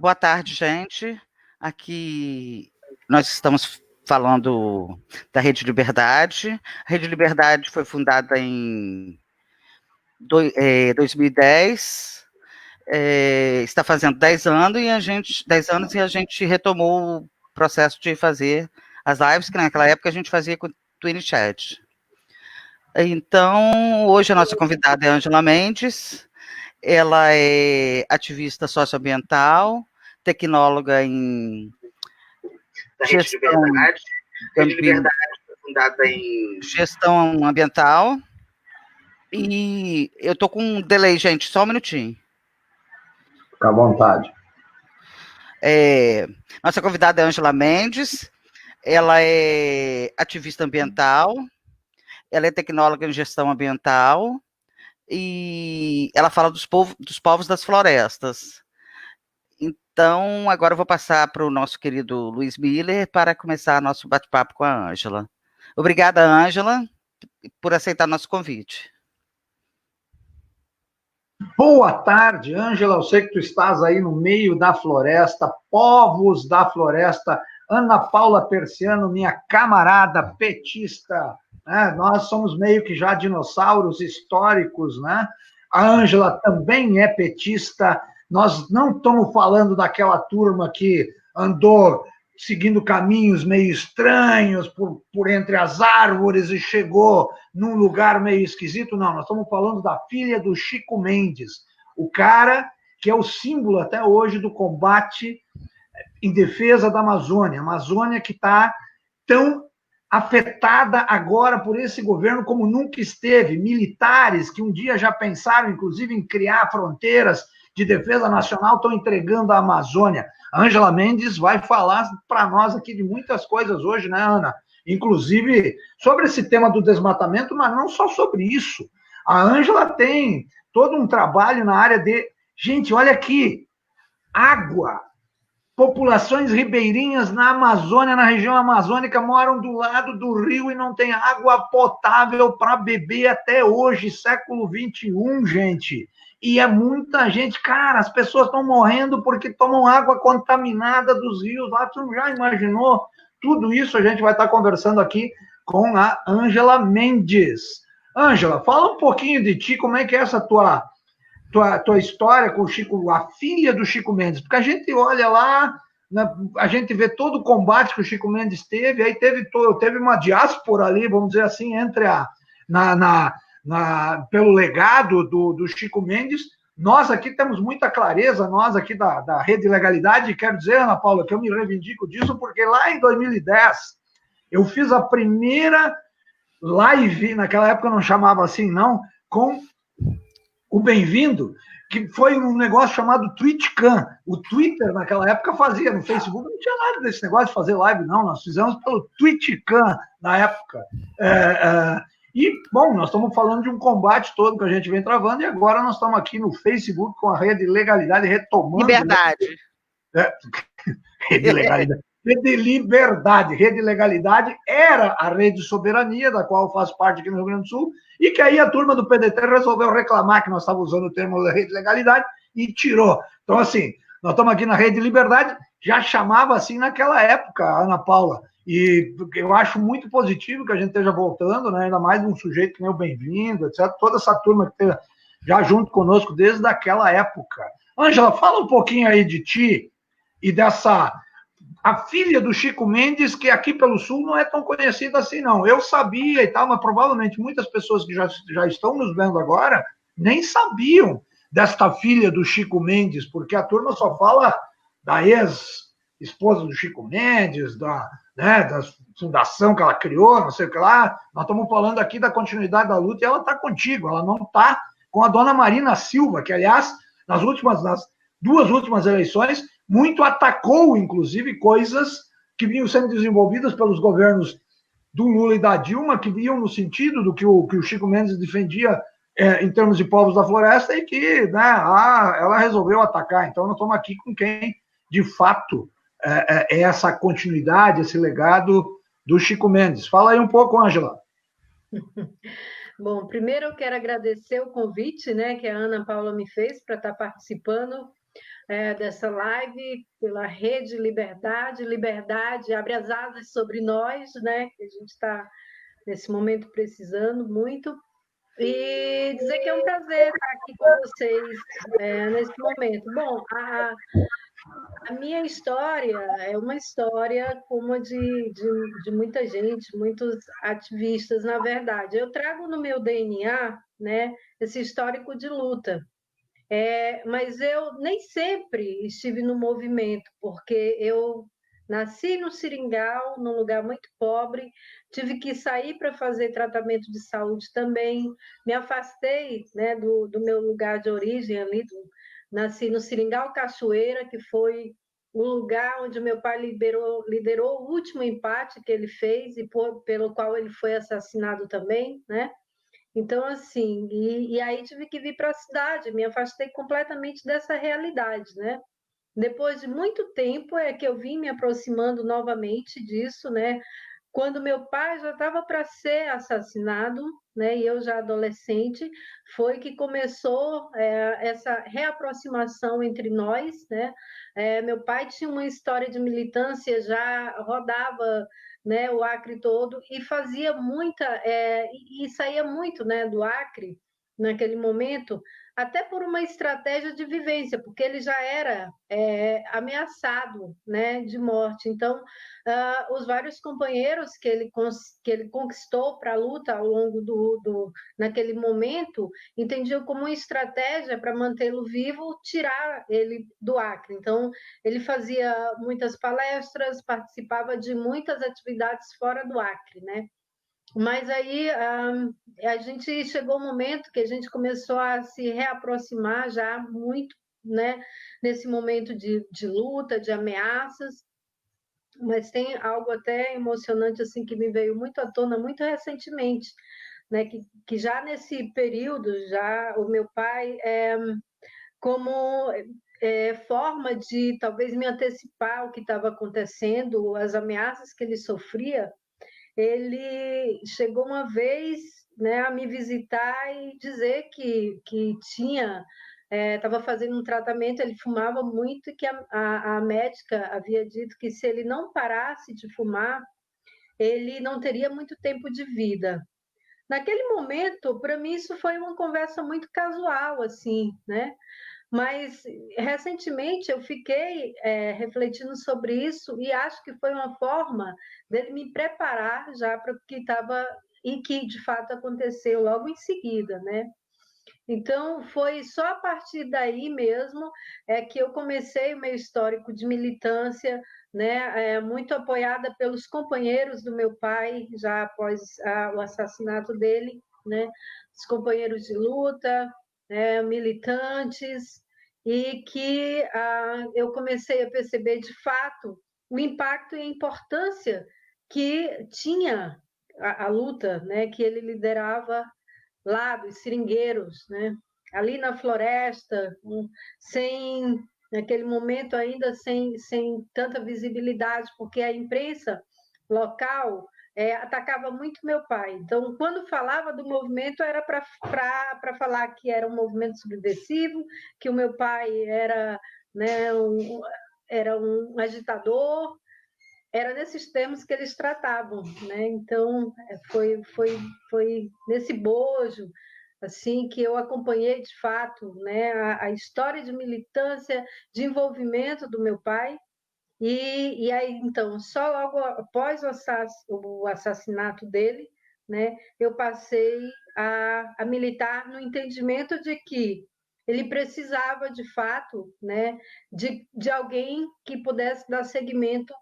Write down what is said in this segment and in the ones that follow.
Boa tarde, gente. Aqui nós estamos falando da Rede Liberdade. A Rede Liberdade foi fundada em 2010, está fazendo 10 anos e a gente retomou o processo de fazer as lives, que naquela época a gente fazia com o Twin Chat. Então, hoje a nossa convidada é a Ângela Mendes. Ela é ativista socioambiental, tecnóloga em gestão, Rede Liberdade foi fundada em gestão ambiental. E eu tô com um delay, gente, só um minutinho. Fica à vontade. Nossa convidada é Ângela Mendes. Ela é ativista ambiental, ela é tecnóloga em gestão ambiental e ela fala dos povos das florestas. Então, agora eu vou passar para o nosso querido Luiz Miller para começar nosso bate-papo com a Ângela. Obrigada, Ângela, por aceitar nosso convite. Boa tarde, Ângela. Eu sei que tu estás aí no meio da floresta, povos da floresta. Ana Paula Persiano, minha camarada petista, né? Nós somos meio que já dinossauros históricos, né? A Ângela também é petista. Nós não estamos falando daquela turma que andou seguindo caminhos meio estranhos por entre as árvores e chegou num lugar meio esquisito. Não, nós estamos falando da filha do Chico Mendes, o cara que é o símbolo até hoje do combate em defesa da Amazônia. A Amazônia que está tão afetada agora por esse governo como nunca esteve. Militares que um dia já pensaram, inclusive, em criar fronteiras de defesa nacional, estão entregando a Amazônia. A Ângela Mendes vai falar para nós aqui de muitas coisas hoje, né, Ana? Inclusive sobre esse tema do desmatamento, mas não só sobre isso. A Ângela tem todo um trabalho na área de... Gente, olha aqui, água. Populações ribeirinhas na Amazônia, na região amazônica, moram do lado do rio e não tem água potável para beber até hoje, século XXI, gente. E é muita gente, cara, as pessoas estão morrendo porque tomam água contaminada dos rios lá. Tu já imaginou? Tudo isso a gente vai estar conversando aqui com a Ângela Mendes. Ângela, fala um pouquinho de ti, como é que é essa tua história com o Chico, a filha do Chico Mendes, porque a gente olha lá, a gente vê todo o combate que o Chico Mendes teve, aí teve uma diáspora ali, vamos dizer assim, entre pelo legado do Chico Mendes. Nós aqui temos muita clareza, nós aqui da Rede Legalidade, quero dizer, Ana Paula, que eu me reivindico disso, porque lá em 2010 eu fiz a primeira live, naquela época eu não chamava assim, não, com o Bem-vindo, que foi um negócio chamado TwitchCam. O Twitter, naquela época, fazia. No Facebook não tinha nada desse negócio de fazer live, não. Nós fizemos pelo TwitchCam na época. E, bom, nós estamos falando de um combate todo que a gente vem travando e agora nós estamos aqui no Facebook com a Rede Legalidade retomando... Liberdade. Rede Legalidade. Rede Liberdade. Rede Legalidade era a Rede Soberania, da qual eu faço parte aqui no Rio Grande do Sul, e que aí a turma do PDT resolveu reclamar que nós estávamos usando o termo da Rede Legalidade e tirou. Então, assim, nós estamos aqui na Rede Liberdade, já chamava assim naquela época, Ana Paula, e eu acho muito positivo que a gente esteja voltando, né? Ainda mais um sujeito que nem o Bem-vindo, etc. Toda essa turma que esteja já junto conosco desde aquela época. Ângela, fala um pouquinho aí de ti e dessa... A filha do Chico Mendes, que aqui pelo Sul não é tão conhecida assim, não. Eu sabia e tal, mas provavelmente muitas pessoas que já estão nos vendo agora nem sabiam desta filha do Chico Mendes, porque a turma só fala da ex-esposa do Chico Mendes, da fundação que ela criou, não sei o que lá. Nós estamos falando aqui da continuidade da luta e ela está contigo, ela não está com a dona Marina Silva, que, aliás, nas duas últimas eleições, muito atacou, inclusive, coisas que vinham sendo desenvolvidas pelos governos do Lula e da Dilma, que iam no sentido do que o Chico Mendes defendia em termos de povos da floresta, e que ela resolveu atacar. Então, nós estamos aqui com quem, de fato, é essa continuidade, esse legado do Chico Mendes. Fala aí um pouco, Ângela. Bom, primeiro eu quero agradecer o convite, né, que a Ana Paula me fez para estar participando dessa live, pela Rede Liberdade. Liberdade abre as asas sobre nós, né? Que a gente está, nesse momento, precisando muito. E dizer que é um prazer estar aqui com vocês nesse momento. Bom, a minha história é uma história como a de muita gente, muitos ativistas, na verdade. Eu trago no meu DNA, né, esse histórico de luta. Mas eu nem sempre estive no movimento, porque eu nasci no Seringal, num lugar muito pobre, tive que sair para fazer tratamento de saúde também, me afastei, né, do meu lugar de origem ali, nasci no Seringal Cachoeira, que foi o lugar onde meu pai liderou o último empate que ele fez e pelo qual ele foi assassinado também, né? Então, assim, e aí tive que vir para a cidade, me afastei completamente dessa realidade, né? Depois de muito tempo é que eu vim me aproximando novamente disso, né? Quando meu pai já estava para ser assassinado, né? E eu já adolescente, foi que começou essa reaproximação entre nós, né? Meu pai tinha uma história de militância, já rodava, né, o Acre todo e fazia muita e saía muito, né, do Acre naquele momento, até por uma estratégia de vivência, porque ele já era ameaçado, né, de morte. Então, os vários companheiros que ele conquistou para a luta ao longo naquele momento, entendiam como uma estratégia para mantê-lo vivo, tirar ele do Acre. Então, ele fazia muitas palestras, participava de muitas atividades fora do Acre, né? Mas aí a gente chegou um momento que a gente começou a se reaproximar já muito, né? Nesse momento de luta, de ameaças, mas tem algo até emocionante assim que me veio muito à tona muito recentemente, né? Que já nesse período, já o meu pai, como forma de talvez me antecipar o que estava acontecendo, as ameaças que ele sofria, ele chegou uma vez, né, a me visitar e dizer que tinha estava fazendo um tratamento, ele fumava muito e que a médica havia dito que se ele não parasse de fumar, ele não teria muito tempo de vida. Naquele momento, para mim, isso foi uma conversa muito casual, assim, né? Mas recentemente eu fiquei refletindo sobre isso e acho que foi uma forma dele me preparar já para o que estava e que de fato aconteceu logo em seguida, né? Então, foi só a partir daí mesmo que eu comecei o meu histórico de militância, né, muito apoiada pelos companheiros do meu pai, já após o assassinato dele, né, os companheiros de luta, militantes, e que eu comecei a perceber, de fato, o impacto e a importância que tinha a luta, né, que ele liderava lá dos seringueiros, né? Ali na floresta, sem naquele momento ainda sem tanta visibilidade, porque a imprensa local atacava muito meu pai. Então, quando falava do movimento, era para falar que era um movimento subversivo, que o meu pai era, né, era um agitador, era nesses termos que eles tratavam, né? Então foi nesse bojo assim que eu acompanhei de fato, né, a história de militância, de envolvimento do meu pai. E aí então só logo após o assassinato dele, né, eu passei a militar no entendimento de que ele precisava de fato, né, de alguém que pudesse dar seguimento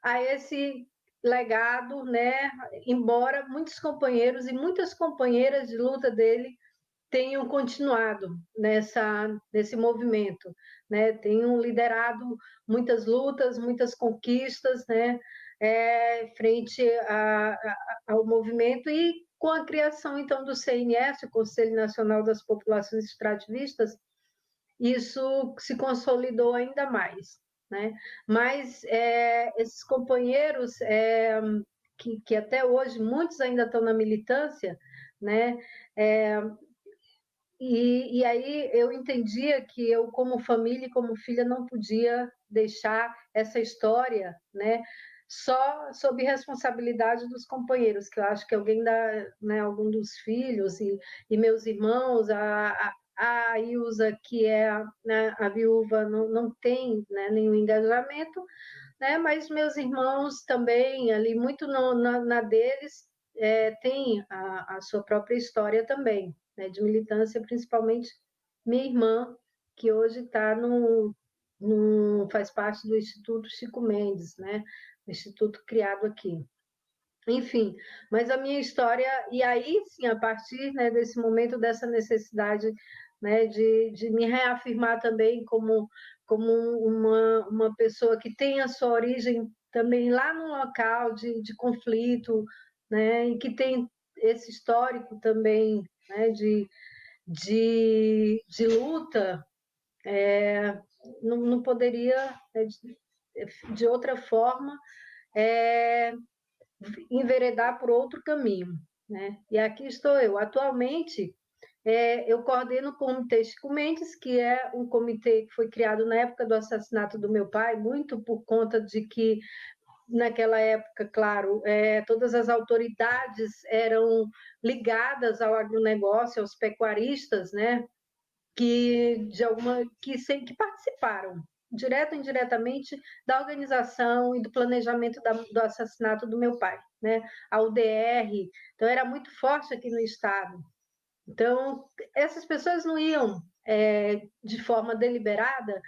a esse legado, né? Embora muitos companheiros e muitas companheiras de luta dele tenham continuado nesse movimento, né? Tenham liderado muitas lutas, muitas conquistas, né? Frente ao movimento e com a criação então do CNS, o Conselho Nacional das Populações Extrativistas, isso se consolidou ainda mais, né? Mas esses companheiros que até hoje muitos ainda estão na militância, né? E aí eu entendia que eu, como família e como filha, não podia deixar essa história, né, só sob responsabilidade dos companheiros, que eu acho que alguém né, algum dos filhos e meus irmãos, a Ilza, que é né, a viúva, não tem, né, nenhum engajamento, né, mas meus irmãos também, ali muito na deles, tem a sua própria história também, né, de militância, principalmente minha irmã, que hoje está faz parte do Instituto Chico Mendes, né, instituto criado aqui. Enfim, mas a minha história, e aí sim, a partir, né, desse momento, dessa necessidade, né, de me reafirmar também como uma pessoa que tem a sua origem também lá no local de conflito, né, e que tem esse histórico também, né, de luta, não poderia, né, de outra forma, enveredar por outro caminho, né? E aqui estou eu. Atualmente, eu coordeno o Comitê Chico Mendes, que é um comitê que foi criado na época do assassinato do meu pai, muito por conta de que, naquela época, claro, todas as autoridades eram ligadas ao agronegócio, aos pecuaristas, né? Que participaram direto ou indiretamente da organização e do planejamento do assassinato do meu pai, né? A UDR, então era muito forte aqui no estado. Então essas pessoas não iam de forma deliberada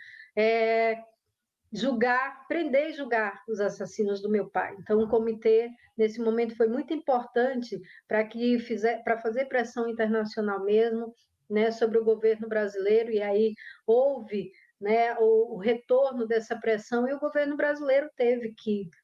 prender e julgar os assassinos do meu pai. Então o comitê nesse momento foi muito importante para fazer pressão internacional mesmo, né, sobre o governo brasileiro, e aí houve, né, o retorno dessa pressão, e o governo brasileiro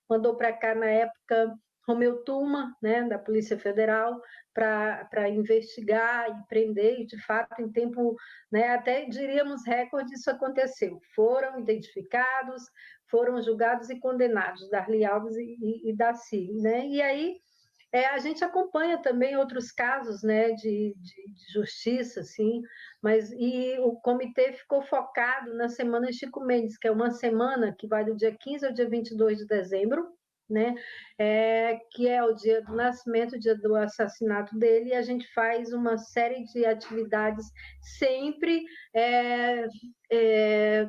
mandou para cá na época Romeu Tuma, né, da Polícia Federal, para investigar e prender, e de fato em tempo, né, até diríamos recorde, isso aconteceu. Foram identificados, foram julgados e condenados, Darli Alves e Daci, né? E aí a gente acompanha também outros casos, né, de justiça, assim, e o comitê ficou focado na Semana Chico Mendes, que é uma semana que vai do dia 15 ao dia 22 de dezembro, né, que é o dia do nascimento, o dia do assassinato dele, e a gente faz uma série de atividades sempre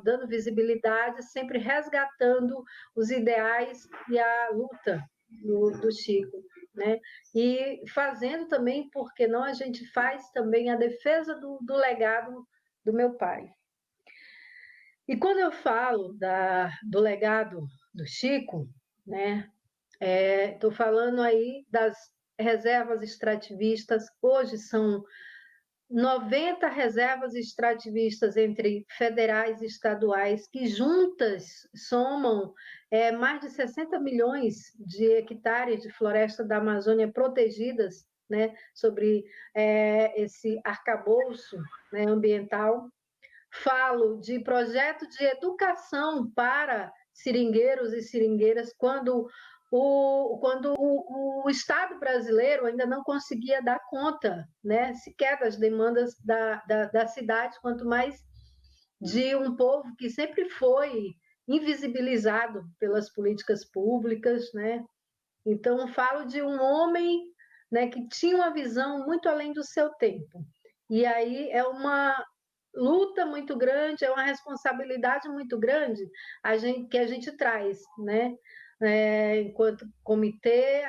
dando visibilidade, sempre resgatando os ideais e a luta do Chico, né? E fazendo também, porque não, a gente faz também a defesa do legado do meu pai. E quando eu falo do legado do Chico, né, estou falando aí das reservas extrativistas. Hoje são 90 reservas extrativistas entre federais e estaduais, que juntas somam mais de 60 milhões de hectares de floresta da Amazônia protegidas, né, sobre esse arcabouço, né, ambiental. Falo de projeto de educação para seringueiros e seringueiras, quando o Estado brasileiro ainda não conseguia dar conta, né, sequer das demandas da cidade, quanto mais de um povo que sempre foi invisibilizado pelas políticas públicas, né? Então, falo de um homem, né, que tinha uma visão muito além do seu tempo. E aí é uma luta muito grande, é uma responsabilidade muito grande que a gente traz, né? Enquanto comitê,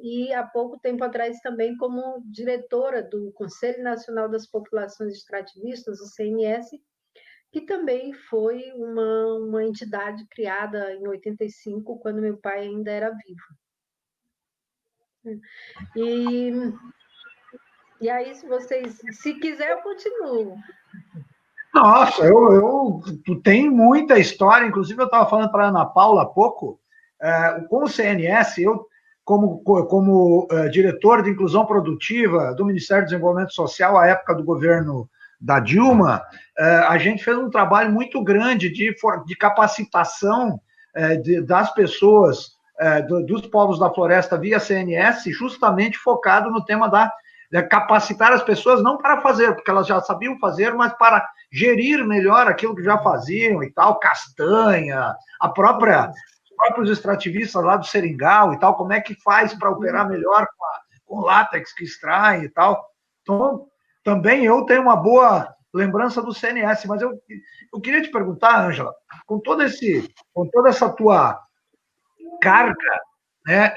e há pouco tempo atrás também como diretora do Conselho Nacional das Populações Extrativistas, o CNS, que também foi uma entidade criada em 85, quando meu pai ainda era vivo. E aí, se quiser, eu continuo. Nossa, tu tem muita história, inclusive eu estava falando para a Ana Paula há pouco, com o CNS, eu, como diretor de inclusão produtiva do Ministério do Desenvolvimento Social, à época do governo da Dilma, a gente fez um trabalho muito grande de capacitação das pessoas, dos povos da floresta via CNS, justamente focado no tema da capacitar as pessoas não para fazer, porque elas já sabiam fazer, mas para gerir melhor aquilo que já faziam e tal, castanha, os próprios extrativistas lá do Seringal e tal, como é que faz para operar melhor com látex que extrai e tal. Então, também eu tenho uma boa lembrança do CNS, mas eu queria te perguntar, Ângela, com toda essa tua carga, né,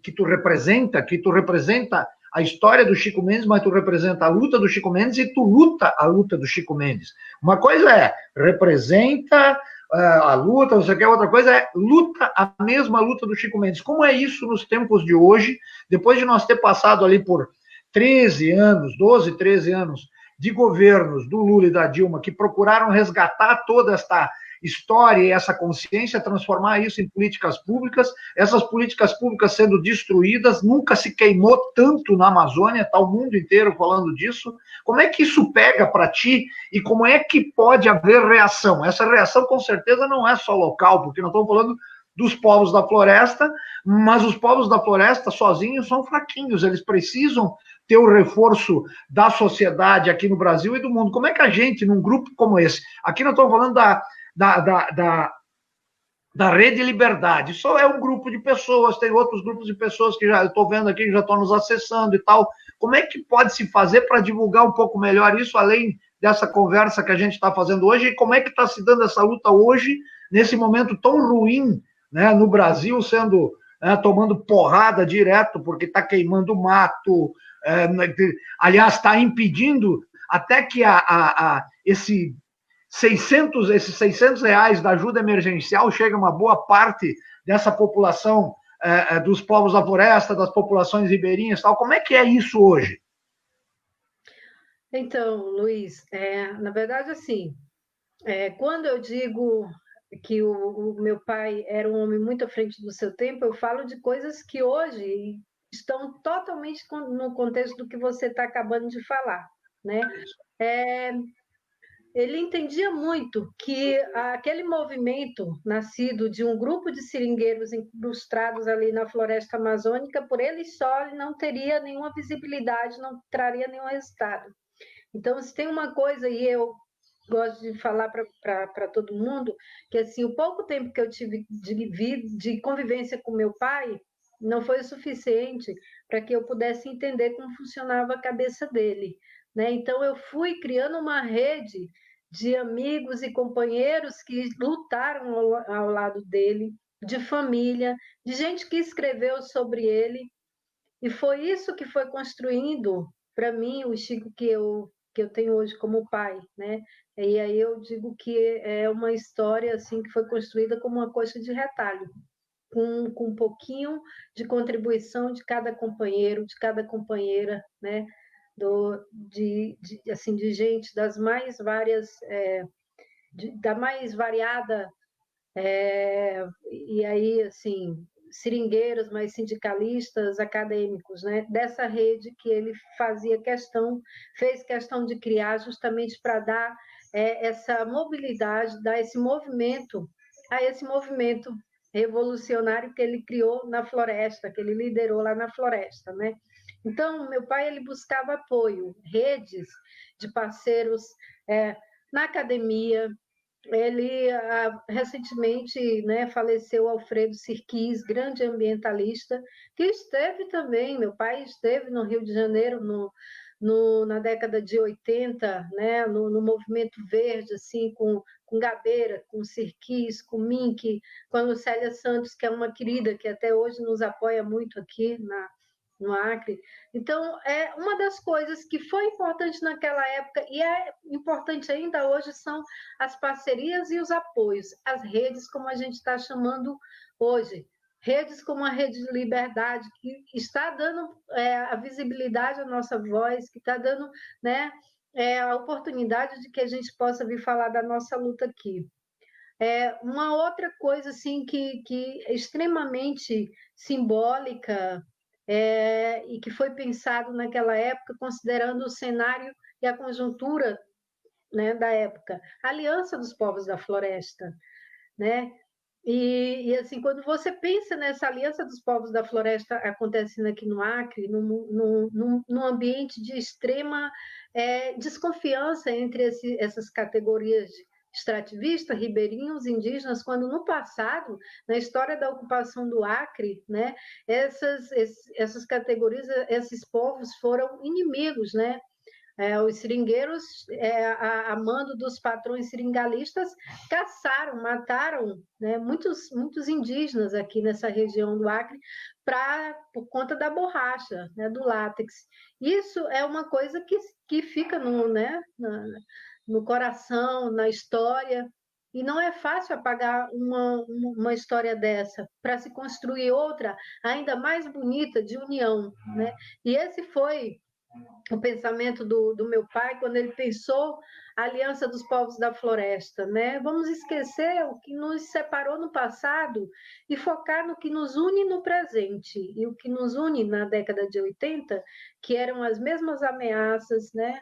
que tu representa a história do Chico Mendes, mas tu representa a luta do Chico Mendes e tu luta a luta do Chico Mendes. Uma coisa representa a luta, não sei o que, outra coisa luta a mesma luta do Chico Mendes. Como é isso nos tempos de hoje, depois de nós ter passado ali por 13 anos, 12, 13 anos de governos do Lula e da Dilma que procuraram resgatar toda esta história e essa consciência, transformar isso em políticas públicas, essas políticas públicas sendo destruídas, nunca se queimou tanto na Amazônia, está o mundo inteiro falando disso. Como é que isso pega para ti e como é que pode haver reação? Essa reação, com certeza, não é só local, porque nós estamos falando dos povos da floresta, mas os povos da floresta sozinhos são fraquinhos, eles precisam ter o reforço da sociedade aqui no Brasil e do mundo. Como é que a gente, num grupo como esse, aqui nós estamos falando da Rede Liberdade. Só é um grupo de pessoas, tem outros grupos de pessoas que já estou vendo aqui, que já estão nos acessando e tal. Como é que pode se fazer para divulgar um pouco melhor isso, além dessa conversa que a gente está fazendo hoje, e como é que está se dando essa luta hoje, nesse momento tão ruim, né, no Brasil, sendo tomando porrada direto, porque está queimando mato, aliás, está impedindo até que esses 600 reais da ajuda emergencial chega a uma boa parte dessa população dos povos da floresta, das populações ribeirinhas, tal. Como é que é isso hoje? Então, Luiz, na verdade, assim, quando eu digo que o meu pai era um homem muito à frente do seu tempo, eu falo de coisas que hoje estão totalmente no contexto do que você está acabando de falar, né? Ele entendia muito que aquele movimento nascido de um grupo de seringueiros incrustados ali na floresta amazônica, por ele só, ele não teria nenhuma visibilidade, não traria nenhum resultado. Então, se tem uma coisa, e eu gosto de falar para todo mundo, que assim, o pouco tempo que eu tive de convivência com meu pai não foi o suficiente para que eu pudesse entender como funcionava a cabeça dele, né? Então, eu fui criando uma rede de amigos e companheiros que lutaram ao lado dele, de família, de gente que escreveu sobre ele, e foi isso que foi construindo para mim o Chico que eu tenho hoje como pai, né? E aí eu digo que é uma história assim que foi construída como uma coxa de retalho, com um pouquinho de contribuição de cada companheiro, de cada companheira, né? Assim, de gente das mais várias, da mais variada, e aí, assim, seringueiros, mas sindicalistas, acadêmicos, né? Dessa rede que ele fez questão de criar justamente para dar essa mobilidade, dar esse movimento a esse movimento revolucionário que ele criou na floresta, que ele liderou lá na floresta, né? Então, meu pai ele buscava apoio, redes de parceiros na academia. Ele recentemente, né, faleceu Alfredo Sirquis, grande ambientalista, que esteve também, meu pai esteve no Rio de Janeiro na década de 80, né, no movimento verde, assim, com Gabeira, com Sirquis, com Mink, com a Lucélia Santos, que é uma querida que até hoje nos apoia muito aqui no Acre. Então, é uma das coisas que foi importante naquela época e é importante ainda hoje são as parcerias e os apoios, as redes, como a gente está chamando hoje. Redes como a Rede de Liberdade, que está dando a visibilidade à nossa voz, que está dando, né, a oportunidade de que a gente possa vir falar da nossa luta aqui. Uma outra coisa assim, que é extremamente simbólica e que foi pensado naquela época, considerando o cenário e a conjuntura, né, da época, a Aliança dos Povos da Floresta, né? Assim, quando você pensa nessa aliança dos povos da floresta acontecendo aqui no Acre, num ambiente de extrema desconfiança entre essas categorias de extrativistas, ribeirinhos, indígenas, quando no passado, na história da ocupação do Acre, né, essas categorias, esses povos foram inimigos, né? Os seringueiros, a mando dos patrões seringalistas, caçaram, mataram, né, muitos indígenas aqui nessa região do Acre por conta da borracha, né, do látex. Isso é uma coisa que fica no coração, na história, e não é fácil apagar uma história dessa para se construir outra ainda mais bonita de união, né? E esse foi o pensamento do meu pai quando ele pensou a aliança dos povos da floresta, né? Vamos esquecer o que nos separou no passado e focar no que nos une no presente. E o que nos une na década de 80, que eram as mesmas ameaças, né?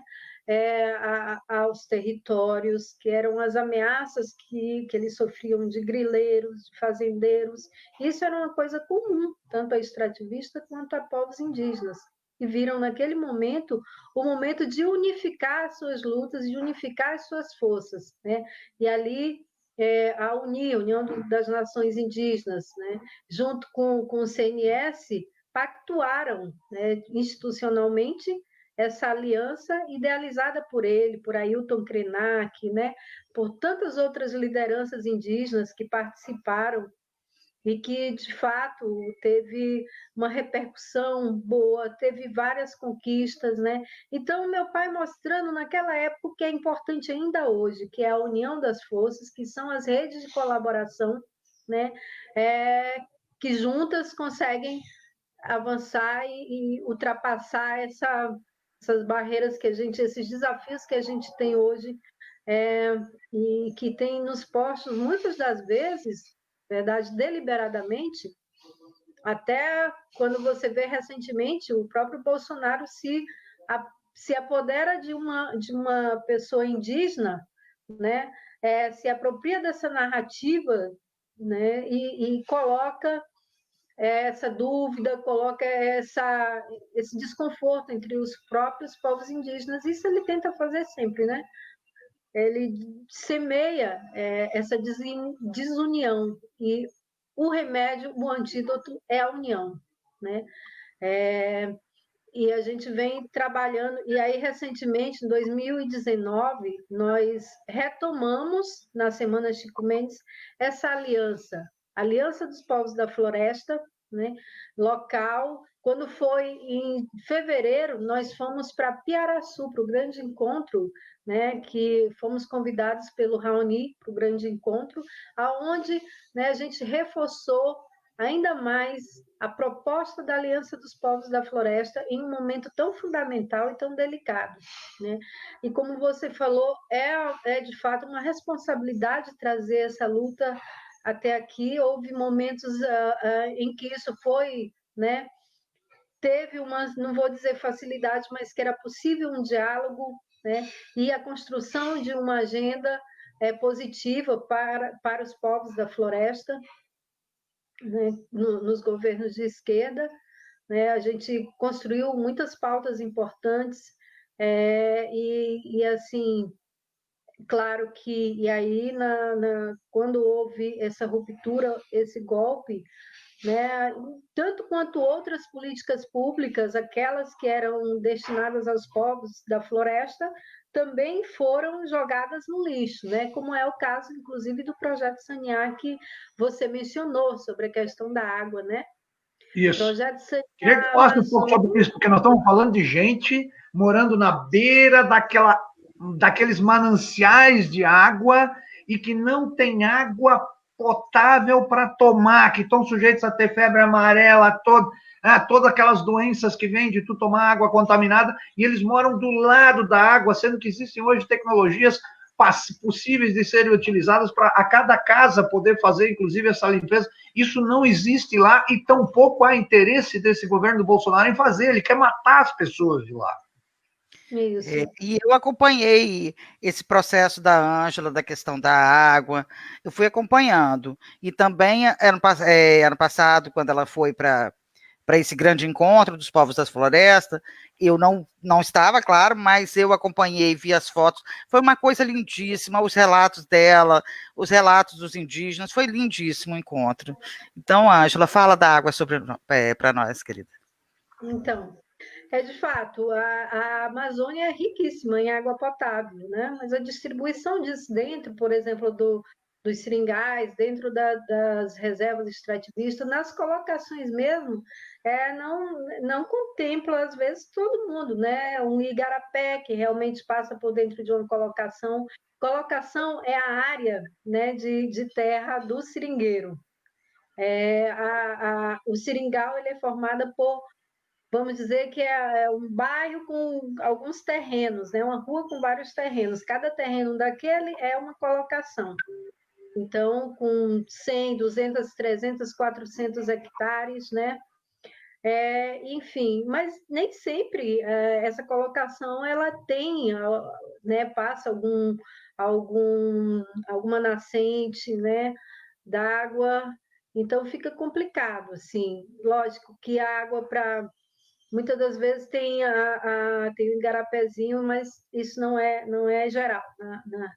Aos territórios, que eram as ameaças que eles sofriam de grileiros, de fazendeiros. Isso era uma coisa comum, tanto a extrativista quanto a povos indígenas, e viram naquele momento o momento de unificar as suas lutas, de unificar as suas forças, né? E ali a União das Nações Indígenas, né, junto com o CNS, pactuaram, né, institucionalmente essa aliança idealizada por ele, por Ailton Krenak, né, por tantas outras lideranças indígenas que participaram e que, de fato, teve uma repercussão boa, teve várias conquistas, né? Então, meu pai mostrando naquela época o que é importante ainda hoje, que é a união das forças, que são as redes de colaboração, né? Que juntas conseguem avançar e ultrapassar essas barreiras que esses desafios que a gente tem hoje, e que tem nos postos, muitas das vezes, verdade, deliberadamente, até quando você vê recentemente o próprio Bolsonaro se apodera de uma pessoa indígena, né? Se apropria dessa narrativa, né? E coloca essa dúvida, coloca esse desconforto entre os próprios povos indígenas. Isso ele tenta fazer sempre, né? Ele semeia essa desunião, e o remédio, o antídoto é a união, né? E a gente vem trabalhando, e aí recentemente, em 2019, nós retomamos, na Semana Chico Mendes, essa Aliança dos Povos da Floresta, né, local. Quando foi em fevereiro, nós fomos para Piaraçu, para o grande encontro, né, que fomos convidados pelo Raoni para o grande encontro, aonde, né, a gente reforçou ainda mais a proposta da Aliança dos Povos da Floresta em um momento tão fundamental e tão delicado, né? E como você falou, de fato uma responsabilidade trazer essa luta até aqui. Houve momentos em que isso foi, né? Teve não vou dizer facilidade, mas que era possível um diálogo, né? E a construção de uma agenda positiva para os povos da floresta, né, nos governos de esquerda, né? A gente construiu muitas pautas importantes, assim, claro que, e aí, quando houve essa ruptura, esse golpe, né, tanto quanto outras políticas públicas, aquelas que eram destinadas aos povos da floresta, também foram jogadas no lixo, né? Como é o caso, inclusive, do projeto Sanear, que você mencionou, sobre a questão da água, né? Isso. Projeto Sanear, Queria que falasse um pouco sobre isso, porque nós estamos falando de gente morando na beira daqueles mananciais de água e que não tem água potável para tomar, que estão sujeitos a ter febre amarela, todas aquelas doenças que vêm de tu tomar água contaminada, e eles moram do lado da água, sendo que existem hoje tecnologias possíveis de serem utilizadas para a cada casa poder fazer, inclusive, essa limpeza. Isso não existe lá e tampouco há interesse desse governo do Bolsonaro em fazer. Ele quer matar as pessoas de lá. Isso. E eu acompanhei esse processo da Ângela, da questão da água, eu fui acompanhando. E também, ano passado, quando ela foi para esse grande encontro dos povos das florestas, eu não estava, claro, mas eu acompanhei, vi as fotos, foi uma coisa lindíssima, os relatos dela, os relatos dos indígenas, foi lindíssimo o encontro. Então, Ângela, fala da água para nós, querida. Então, de fato, a Amazônia é riquíssima em água potável, né? Mas a distribuição disso dentro, por exemplo, dos seringais, dentro das reservas extrativistas, nas colocações mesmo, não contempla, às vezes, todo mundo, né? Um igarapé que realmente passa por dentro de uma colocação. Colocação é a área, né, de terra do seringueiro. O seringal ele é formado por, vamos dizer que é um bairro com alguns terrenos, né? Uma rua com vários terrenos. Cada terreno daquele é uma colocação. Então, com 100, 200, 300, 400 hectares, né? Enfim, mas nem sempre essa colocação ela tem, né? Passa alguma nascente, né? D'água. Então, fica complicado, assim. Lógico que a água para muitas das vezes tem o igarapézinho, mas isso não é geral,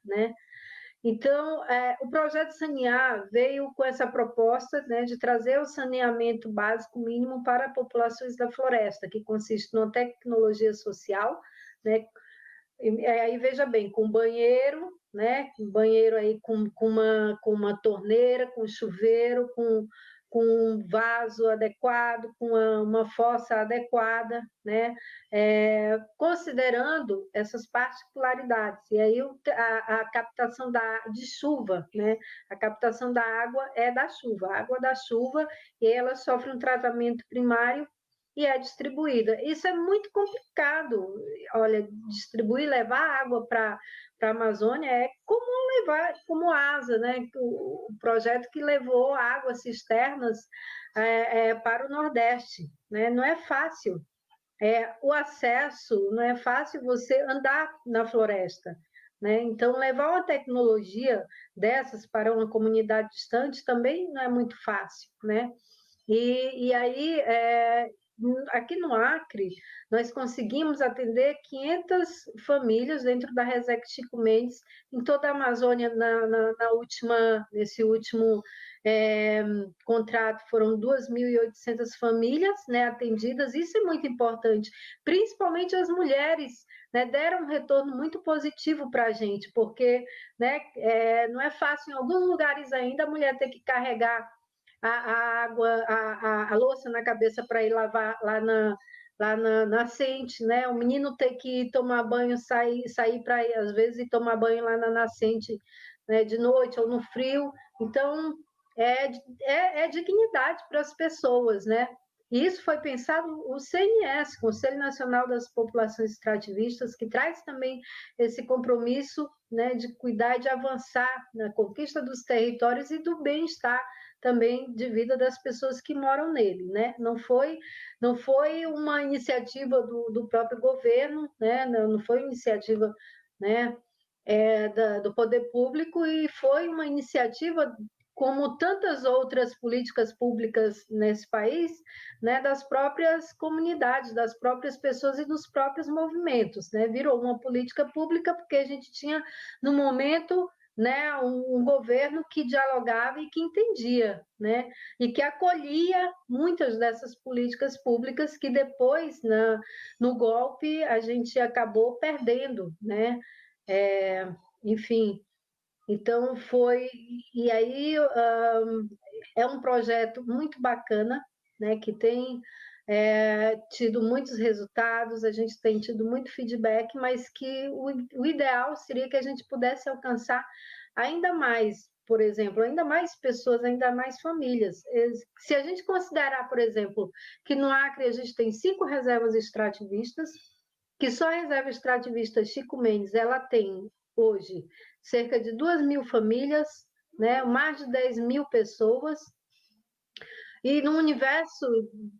né? Então, o projeto Sanear veio com essa proposta, né, de trazer o saneamento básico mínimo para populações da floresta, que consiste numa tecnologia social, né? Aí veja bem, com banheiro, né? Um banheiro aí com uma torneira, com chuveiro, com um vaso adequado, com uma fossa adequada, né? Considerando essas particularidades. E aí a captação de chuva, né? A captação da água é da chuva, a água da chuva, e ela sofre um tratamento primário e é distribuída. Isso é muito complicado. Olha, distribuir, levar água para a Amazônia é como levar, como ASA, né? O projeto que levou águas cisternas para o Nordeste, né? Não é fácil. O acesso, não é fácil você andar na floresta, né? Então, levar uma tecnologia dessas para uma comunidade distante também não é muito fácil, né? E aí, aqui no Acre, nós conseguimos atender 500 famílias dentro da Reseq Chico Mendes, em toda a Amazônia, nesse último contrato, foram 2.800 famílias, né, atendidas. Isso é muito importante, principalmente as mulheres, né, deram um retorno muito positivo para a gente, porque, né, não é fácil, em alguns lugares ainda, a mulher ter que carregar a água, a louça na cabeça para ir lavar lá na nascente, né? O menino ter que tomar banho, sair para ir, às vezes, e tomar banho lá na nascente, né, de noite ou no frio. Então, é dignidade para as pessoas, né? E isso foi pensado o CNS, Conselho Nacional das Populações Extrativistas, que traz também esse compromisso, né, de cuidar e de avançar na conquista dos territórios e do bem-estar também de vida das pessoas que moram nele, né? Não foi uma iniciativa do próprio governo, né? Não foi iniciativa, né, do poder público, e foi uma iniciativa, como tantas outras políticas públicas nesse país, né, das próprias comunidades, das próprias pessoas e dos próprios movimentos, né? Virou uma política pública porque a gente tinha, no momento, né, um governo que dialogava e que entendia, né, e que acolhia muitas dessas políticas públicas que depois, no golpe, a gente acabou perdendo, né? Enfim, então foi. E aí é um projeto muito bacana, né, que tem tido muitos resultados, a gente tem tido muito feedback, mas que o ideal seria que a gente pudesse alcançar ainda mais, por exemplo, ainda mais pessoas, ainda mais famílias. Se a gente considerar, por exemplo, que no Acre a gente tem 5 reservas extrativistas, que só a reserva extrativista Chico Mendes ela tem hoje cerca de 2.000 famílias, né, mais de 10.000 pessoas, E no universo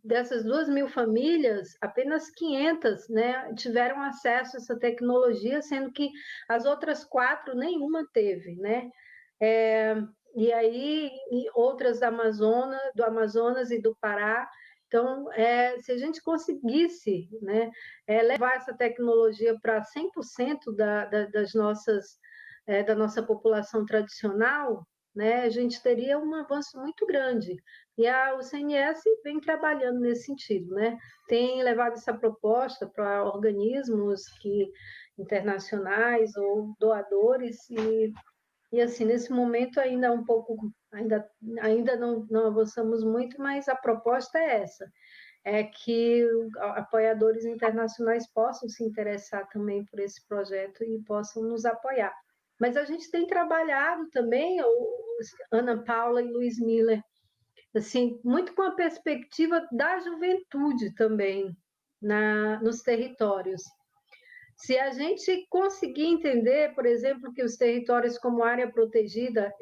dessas 2.000 famílias, apenas 500, né, tiveram acesso a essa tecnologia, sendo que as outras 4 nenhuma teve, né? E aí, e outras do Amazonas e do Pará. Então, se a gente conseguisse, né, levar essa tecnologia para 100% da nossa população tradicional, né, a gente teria um avanço muito grande. E o CNS vem trabalhando nesse sentido, né? Tem levado essa proposta para organismos internacionais ou doadores e assim, nesse momento ainda um pouco, ainda não avançamos muito, mas a proposta é essa, é que apoiadores internacionais possam se interessar também por esse projeto e possam nos apoiar. Mas a gente tem trabalhado também, Ana Paula e Luiz Miller, assim, muito com a perspectiva da juventude também nos territórios. Se a gente conseguir entender, por exemplo, que os territórios como área protegida,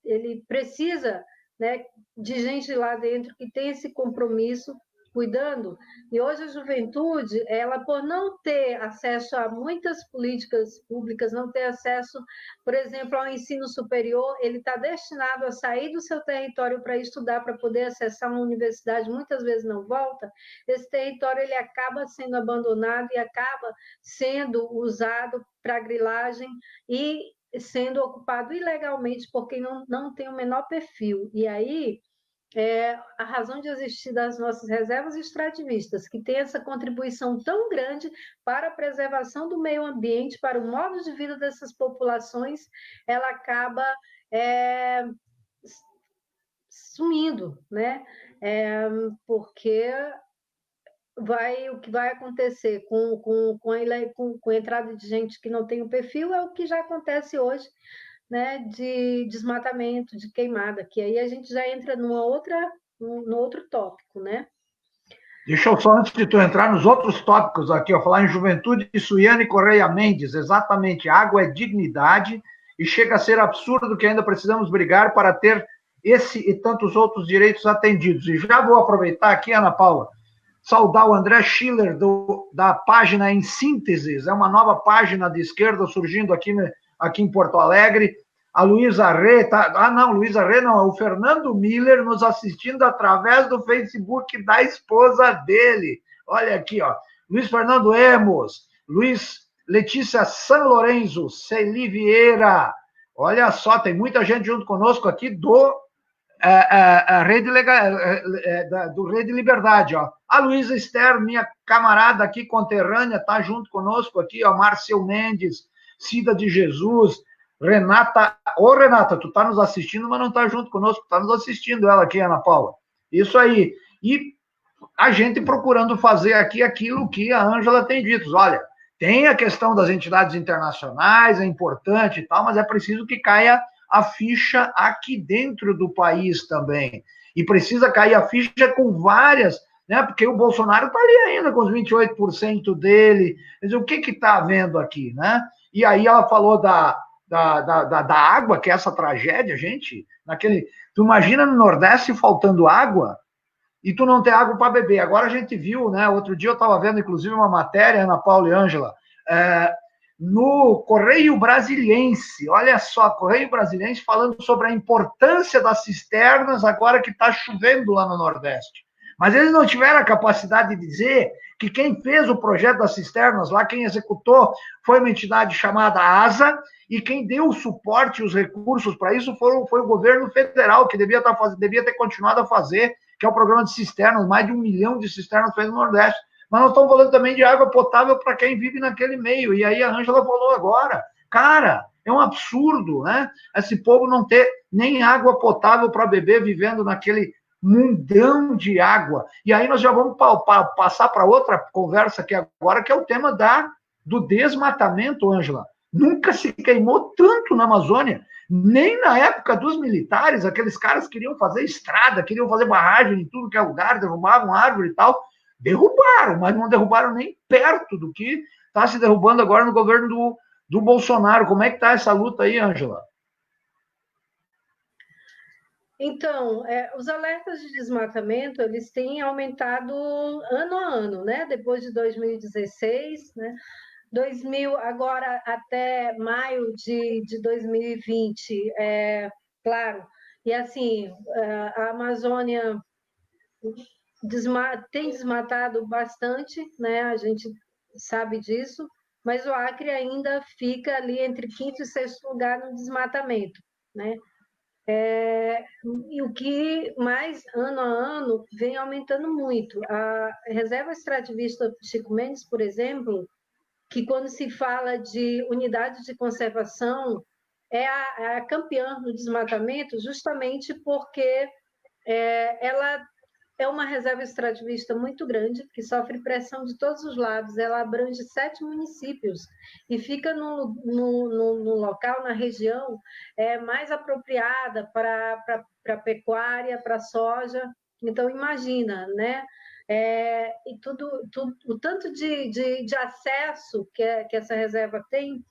ele precisa, né, de gente lá dentro que tem esse compromisso cuidando. E hoje a juventude, ela por não ter acesso a muitas políticas públicas, não ter acesso, por exemplo, ao ensino superior, ele está destinado a sair do seu território para estudar, para poder acessar uma universidade, muitas vezes não volta. Esse território ele acaba sendo abandonado e acaba sendo usado para grilagem e sendo ocupado ilegalmente por quem não tem o menor perfil. E aí, a razão de existir das nossas reservas extrativistas, que tem essa contribuição tão grande para a preservação do meio ambiente, para o modo de vida dessas populações, ela acaba sumindo, né? Porque o que vai acontecer com a entrada de gente que não tem o perfil é o que já acontece hoje, né, de desmatamento, de queimada, que aí a gente já entra no outro tópico, né? Deixa eu só, antes de tu entrar nos outros tópicos aqui, falar em juventude, Suiane Correia Mendes, exatamente, água é dignidade e chega a ser absurdo que ainda precisamos brigar para ter esse e tantos outros direitos atendidos. E já vou aproveitar aqui, Ana Paula, saudar o André Schiller, da página Em Sínteses, é uma nova página de esquerda surgindo aqui em Porto Alegre. A Luísa Rê, Luísa Rê não, é o Fernando Miller nos assistindo através do Facebook da esposa dele. Olha aqui, ó. Luiz Fernando Emos, Letícia San Lorenzo, Celi Vieira. Olha só, tem muita gente junto conosco aqui do Rede Liberdade, ó. A Luísa Esther, minha camarada aqui, conterrânea, tá junto conosco aqui, ó. Márcio Mendes, Cida de Jesus, Renata. Ô, Renata, tu tá nos assistindo, mas não tá junto conosco, tá nos assistindo ela aqui, Ana Paula. Isso aí. E a gente procurando fazer aqui aquilo que a Ângela tem dito. Olha, tem a questão das entidades internacionais, é importante e tal, mas é preciso que caia a ficha aqui dentro do país também. E precisa cair a ficha com várias, né? Porque o Bolsonaro está ali ainda com os 28% dele. Quer dizer, o que está havendo aqui, né? E aí ela falou da água, que é essa tragédia, gente. Tu imagina no Nordeste faltando água e tu não ter água para beber. Agora a gente viu, né? Outro dia eu estava vendo, inclusive, uma matéria, Ana Paula e Ângela, no Correio Brasiliense, olha só, Correio Brasiliense falando sobre a importância das cisternas agora que está chovendo lá no Nordeste. Mas eles não tiveram a capacidade de dizer que quem fez o projeto das cisternas lá, quem executou, foi uma entidade chamada ASA, e quem deu o suporte e os recursos para isso foi o governo federal, que devia ter continuado a fazer, que é o programa de cisternas, mais de 1 milhão de cisternas fez no Nordeste. Mas nós estamos falando também de água potável para quem vive naquele meio. E aí a Ângela falou agora, cara, é um absurdo, né? Esse povo não ter nem água potável para beber vivendo naquele mundão de água. E aí nós já vamos passar para outra conversa aqui agora, que é o tema do desmatamento, Ângela. Nunca se queimou tanto na Amazônia, nem na época dos militares, aqueles caras queriam fazer estrada, queriam fazer barragem em tudo que é lugar, derrubavam árvore e tal. Derrubaram, mas não derrubaram nem perto do que está se derrubando agora no governo do Bolsonaro. Como é que está essa luta aí, Ângela? Então, os alertas de desmatamento, eles têm aumentado ano a ano, né? Depois de 2016, né? 2000, agora até maio de 2020, claro. E assim, a Amazônia tem desmatado bastante, né? A gente sabe disso, mas o Acre ainda fica ali entre quinto e sexto lugar no desmatamento, né? E o que mais ano a ano vem aumentando muito. A reserva extrativista Chico Mendes, por exemplo, que quando se fala de unidade de conservação, é a campeã no desmatamento, justamente porque ela é uma reserva extrativista muito grande, que sofre pressão de todos os lados. Ela abrange 7 municípios e fica no local, na região, mais apropriada para pecuária, para soja. Então, imagina, né? E o tanto de acesso que essa reserva tem.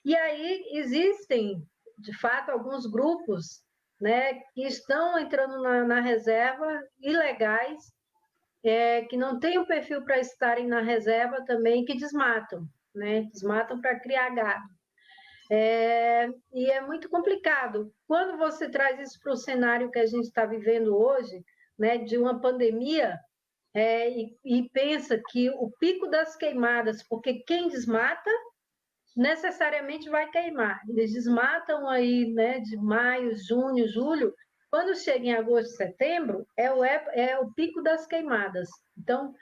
E aí existem, de fato, alguns grupos, né, que estão entrando na reserva, ilegais, que não têm o perfil para estarem na reserva também, que desmatam, né, desmatam para criar gado. E é muito complicado. Quando você traz isso para o cenário que a gente está vivendo hoje, né, de uma pandemia, e pensa que o pico das queimadas, porque quem desmata necessariamente vai queimar. Eles desmatam aí, né, de maio, junho, julho. Quando chega em agosto, setembro, é o pico das queimadas. Então,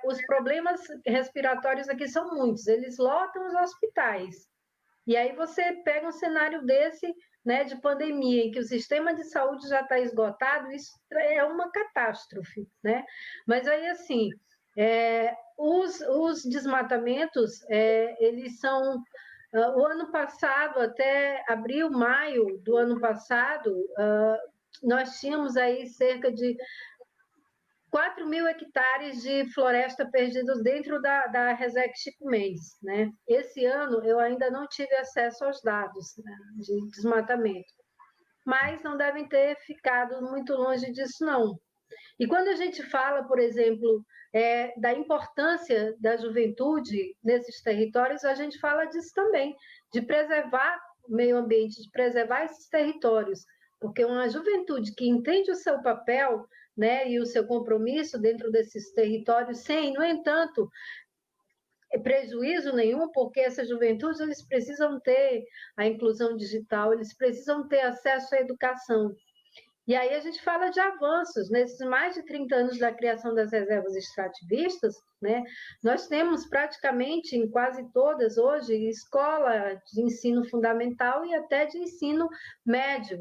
os problemas respiratórios aqui são muitos. Eles lotam os hospitais. E aí você pega um cenário desse, né, de pandemia, em que o sistema de saúde já está esgotado, isso é uma catástrofe, né? Mas aí, assim, os desmatamentos, eles são... o ano passado, até abril, maio do ano passado, nós tínhamos aí cerca de 4.000 hectares de floresta perdidos dentro da Resex Chico Mendes, né? Esse ano eu ainda não tive acesso aos dados, né, de desmatamento, mas não devem ter ficado muito longe disso, não. E quando a gente fala, por exemplo, da importância da juventude nesses territórios, a gente fala disso também, de preservar o meio ambiente, de preservar esses territórios, porque uma juventude que entende o seu papel, né, e o seu compromisso dentro desses territórios, sem, no entanto, prejuízo nenhum, porque essa juventude eles precisam ter a inclusão digital, eles precisam ter acesso à educação. E aí a gente fala de avanços. Nesses mais de 30 anos da criação das reservas extrativistas, né, nós temos praticamente em quase todas hoje escola de ensino fundamental e até de ensino médio.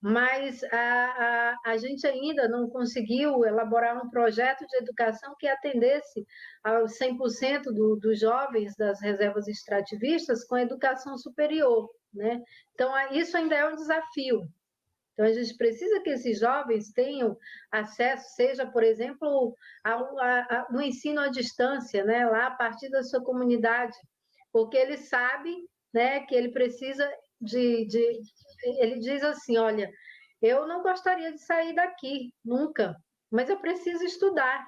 Mas a gente ainda não conseguiu elaborar um projeto de educação que atendesse aos 100% dos jovens das reservas extrativistas com educação superior, né? Então, isso ainda é um desafio. Então, a gente precisa que esses jovens tenham acesso, seja, por exemplo, no ensino à distância, né, lá a partir da sua comunidade, porque ele sabe, né, que ele precisa ele diz assim, olha, eu não gostaria de sair daqui, nunca, mas eu preciso estudar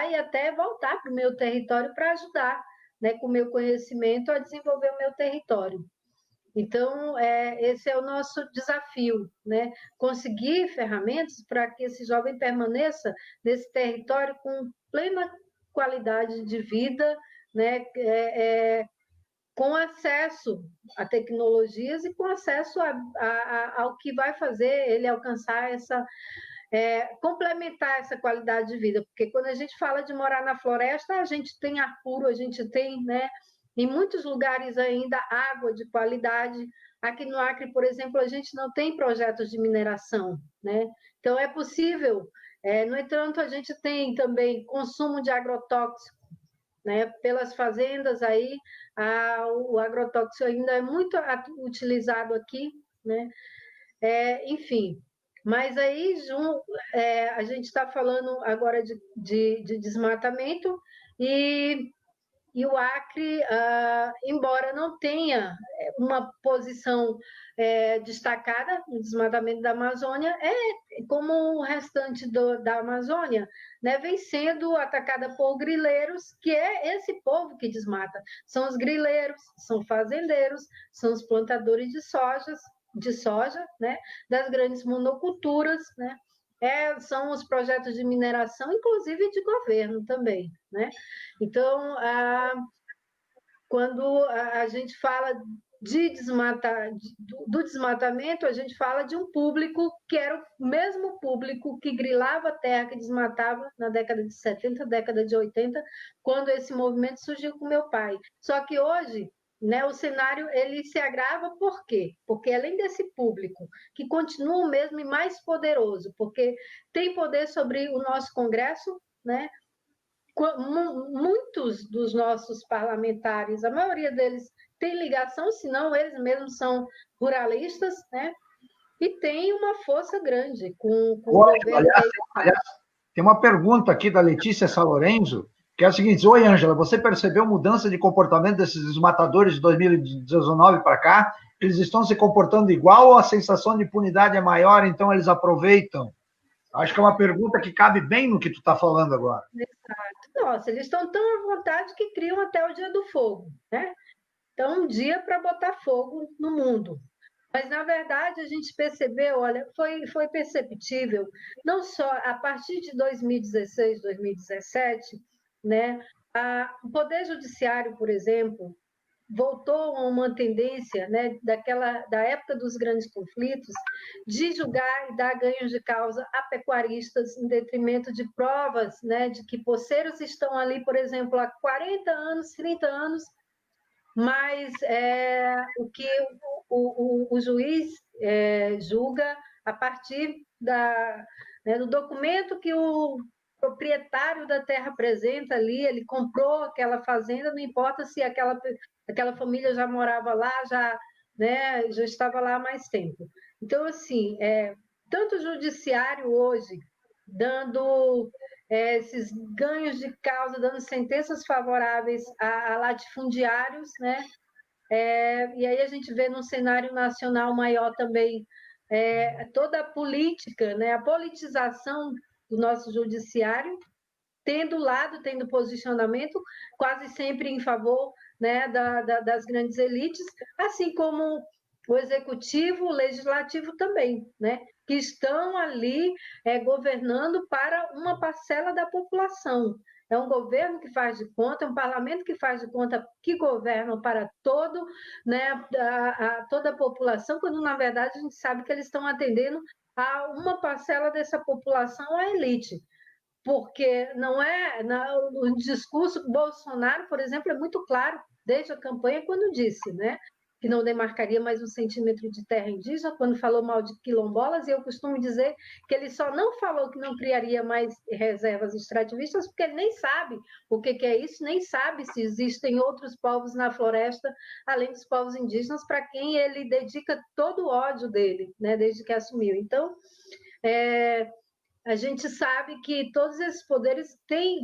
e até voltar para o meu território para ajudar, né, com o meu conhecimento a desenvolver o meu território. Então, esse é o nosso desafio, né? Conseguir ferramentas para que esse jovem permaneça nesse território com plena qualidade de vida, né? Com acesso a tecnologias e com acesso ao que vai fazer ele alcançar complementar essa qualidade de vida, porque quando a gente fala de morar na floresta, a gente tem ar puro, a gente tem, né, em muitos lugares ainda água de qualidade. Aqui no Acre, por exemplo, a gente não tem projetos de mineração, né? Então é possível. No entanto, a gente tem também consumo de agrotóxico, né? Pelas fazendas aí, o agrotóxico ainda é muito utilizado aqui, né? Enfim, mas aí a gente está falando agora de desmatamento e E o Acre, embora não tenha uma posição destacada no desmatamento da Amazônia, como o restante da Amazônia, né, vem sendo atacada por grileiros, que é esse povo que desmata. São os grileiros, são fazendeiros, são os plantadores de soja, né, das grandes monoculturas, né, são os projetos de mineração, inclusive de governo também, né? Então, quando a gente fala do desmatamento, a gente fala de um público que era o mesmo público que grilava a terra, que desmatava na década de 70, década de 80, quando esse movimento surgiu com meu pai. Só que hoje, né, o cenário ele se agrava por quê? Porque além desse público, que continua o mesmo e mais poderoso, porque tem poder sobre o nosso Congresso, né? Muitos dos nossos parlamentares, a maioria deles tem ligação, senão eles mesmos são ruralistas, né? E tem uma força grande com o governo. Aliás, tem uma pergunta aqui da Letícia Salorenzo, que é a seguinte: oi, Ângela, você percebeu mudança de comportamento desses desmatadores de 2019 para cá? Eles estão se comportando igual ou a sensação de impunidade é maior, então eles aproveitam? Acho que é uma pergunta que cabe bem no que tu está falando agora. Exato. Nossa, eles estão tão à vontade que criam até o Dia do Fogo, né? Então, um dia para botar fogo no mundo. Mas, na verdade, a gente percebeu, olha, foi perceptível, não só a partir de 2016, 2017, né? O Poder Judiciário, por exemplo, voltou a uma tendência, né, da época dos grandes conflitos, de julgar e dar ganhos de causa a pecuaristas em detrimento de provas, né, de que poceiros estão ali, por exemplo, há 40 anos, 30 anos, mas o que o juiz julga a partir do documento que o proprietário da terra apresenta ali, ele comprou aquela fazenda, não importa se aquela família já morava lá, já estava lá há mais tempo. Então, assim, tanto o judiciário hoje dando esses ganhos de causa, dando sentenças favoráveis a latifundiários, né? E aí a gente vê num cenário nacional maior também toda a política, né? A politização do nosso judiciário, tendo lado, tendo posicionamento, quase sempre em favor, né, das grandes elites, assim como o executivo, o legislativo também, né, que estão ali governando para uma parcela da população. É um governo que faz de conta, é um parlamento que faz de conta que governam para né, toda a população, quando na verdade a gente sabe que eles estão atendendo a uma parcela dessa população, a elite. Porque não o discurso Bolsonaro, por exemplo, é muito claro desde a campanha quando disse, né, que não demarcaria mais um centímetro de terra indígena, quando falou mal de quilombolas, e eu costumo dizer que ele só não falou que não criaria mais reservas extrativistas, porque ele nem sabe o que é isso, nem sabe se existem outros povos na floresta, além dos povos indígenas, para quem ele dedica todo o ódio dele, né, desde que assumiu. Então, a gente sabe que todos esses poderes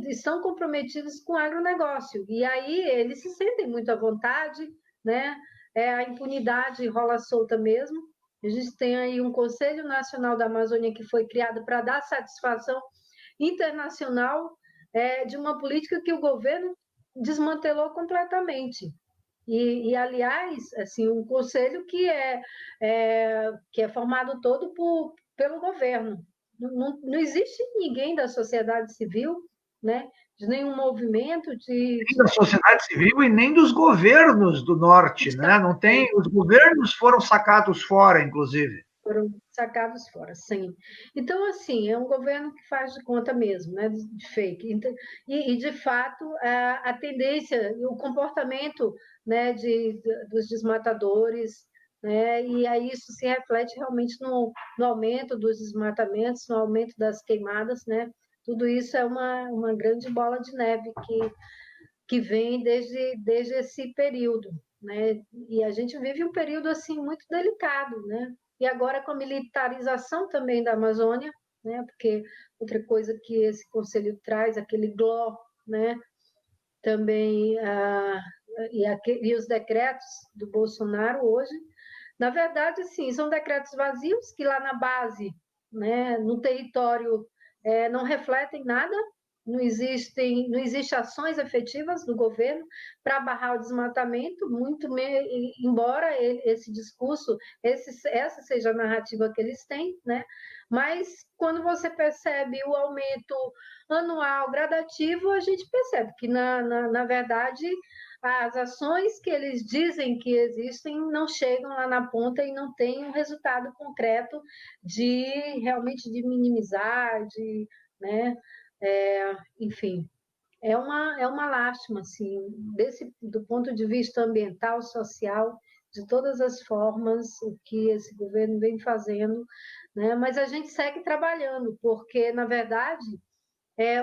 estão comprometidos com o agronegócio, e aí eles se sentem muito à vontade, né? A impunidade rola solta mesmo. A gente tem aí um Conselho Nacional da Amazônia que foi criado para dar satisfação internacional de uma política que o governo desmantelou completamente. Aliás, assim, um conselho que é formado todo pelo governo. Não existe ninguém da sociedade civil, né, de nenhum movimento Nem da sociedade civil e nem dos governos do norte, né? Não tem, os governos foram sacados fora, inclusive. Foram sacados fora, sim. Então, assim, é um governo que faz de conta mesmo, né, de fake. Então, de fato, a tendência e o comportamento, né, dos desmatadores, né, e aí isso se reflete realmente no aumento dos desmatamentos, no aumento das queimadas, né? Tudo isso é uma grande bola de neve que vem desde esse período, né? E a gente vive um período assim muito delicado, né? E agora com a militarização também da Amazônia, né? Porque outra coisa que esse conselho traz, aquele GLO, né? também e os decretos do Bolsonaro hoje, na verdade, sim, são decretos vazios que lá na base, né, no território, não refletem nada, não existem ações efetivas do governo para barrar o desmatamento, embora esse discurso, essa seja a narrativa que eles têm, né? Mas quando você percebe o aumento anual gradativo, a gente percebe que, na verdade, as ações que eles dizem que existem não chegam lá na ponta e não têm um resultado concreto de realmente de minimizar, né? Enfim, é uma lástima, assim, do ponto de vista ambiental, social, de todas as formas, o que esse governo vem fazendo, né? Mas a gente segue trabalhando, porque, na verdade,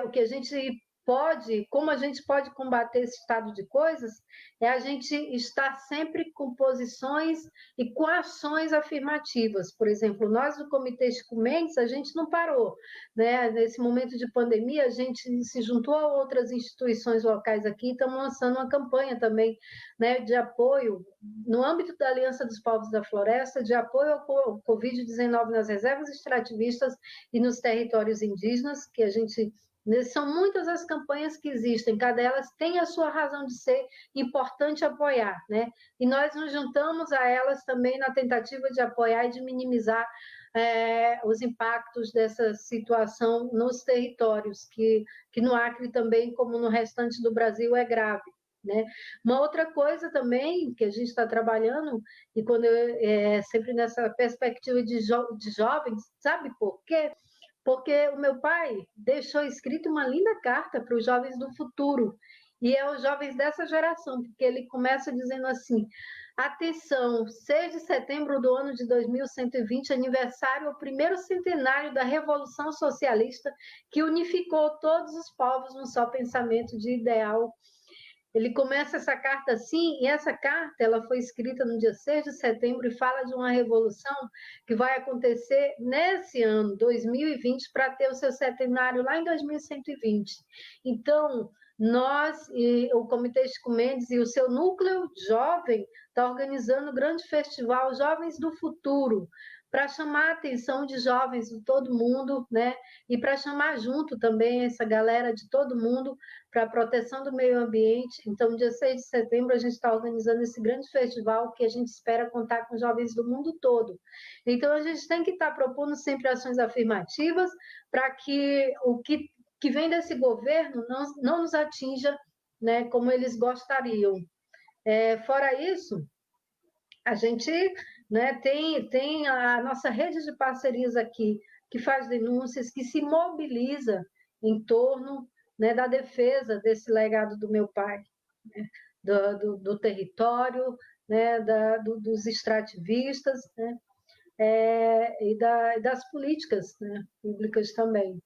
o que a gente como a gente pode combater esse estado de coisas, é a gente estar sempre com posições e com ações afirmativas. Por exemplo, nós do Comitê Chico Mendes, a gente não parou, né? Nesse momento de pandemia, a gente se juntou a outras instituições locais aqui e estamos lançando uma campanha também, né, de apoio, no âmbito da Aliança dos Povos da Floresta, de apoio ao Covid-19 nas reservas extrativistas e nos territórios indígenas, que a gente... São muitas as campanhas que existem, cada elas tem a sua razão de ser, importante apoiar, né? E nós nos juntamos a elas também na tentativa de apoiar e de minimizar os impactos dessa situação nos territórios, que no Acre também, como no restante do Brasil, é grave. Né? Uma outra coisa também que a gente está trabalhando, e quando sempre nessa perspectiva de jovens, sabe por quê? Porque o meu pai deixou escrito uma linda carta para os jovens do futuro, e é os jovens dessa geração, porque ele começa dizendo assim: atenção, 6 de setembro do ano de 2120, aniversário ao primeiro centenário da Revolução Socialista, que unificou todos os povos num só pensamento de ideal. Ele começa essa carta assim, e essa carta ela foi escrita no dia 6 de setembro e fala de uma revolução que vai acontecer nesse ano, 2020, para ter o seu centenário lá em 2120. Então, nós e o Comitê Chico Mendes e o seu núcleo jovem está organizando um grande festival Jovens do Futuro, para chamar a atenção de jovens de todo mundo, né? E para chamar junto também essa galera de todo mundo para a proteção do meio ambiente. Então, dia 6 de setembro, a gente está organizando esse grande festival que a gente espera contar com jovens do mundo todo. Então, a gente tem que estar propondo sempre ações afirmativas para que o que vem desse governo não nos atinja, né, como eles gostariam. Fora isso, a gente, né, tem a nossa rede de parcerias aqui, que faz denúncias, que se mobiliza em torno, né, da defesa desse legado do meu pai, né, do território, né, dos extrativistas, né, e das políticas, né, públicas também.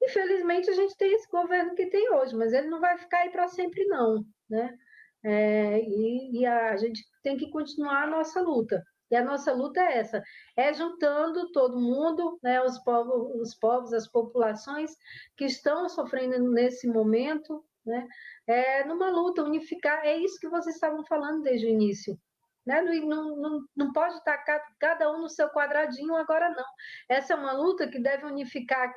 Infelizmente, a gente tem esse governo que tem hoje, mas ele não vai ficar aí para sempre, não, né? E a gente tem que continuar a nossa luta. E a nossa luta é essa, juntando todo mundo, né, os povos, as populações que estão sofrendo nesse momento, né, numa luta, unificar, é isso que vocês estavam falando desde o início. Né? Não pode estar cada um no seu quadradinho agora, não. Essa é uma luta que deve unificar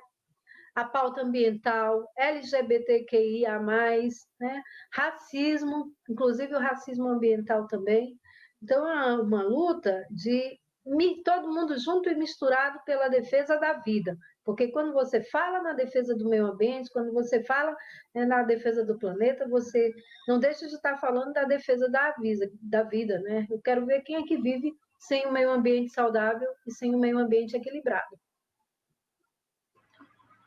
a pauta ambiental, LGBTQIA+, né? Racismo, inclusive o racismo ambiental também. Então, é uma luta de todo mundo junto e misturado pela defesa da vida. Porque quando você fala na defesa do meio ambiente, quando você fala, né, na defesa do planeta, você não deixa de estar falando da defesa da vida. Né? Eu quero ver quem é que vive sem um meio ambiente saudável e sem um meio ambiente equilibrado.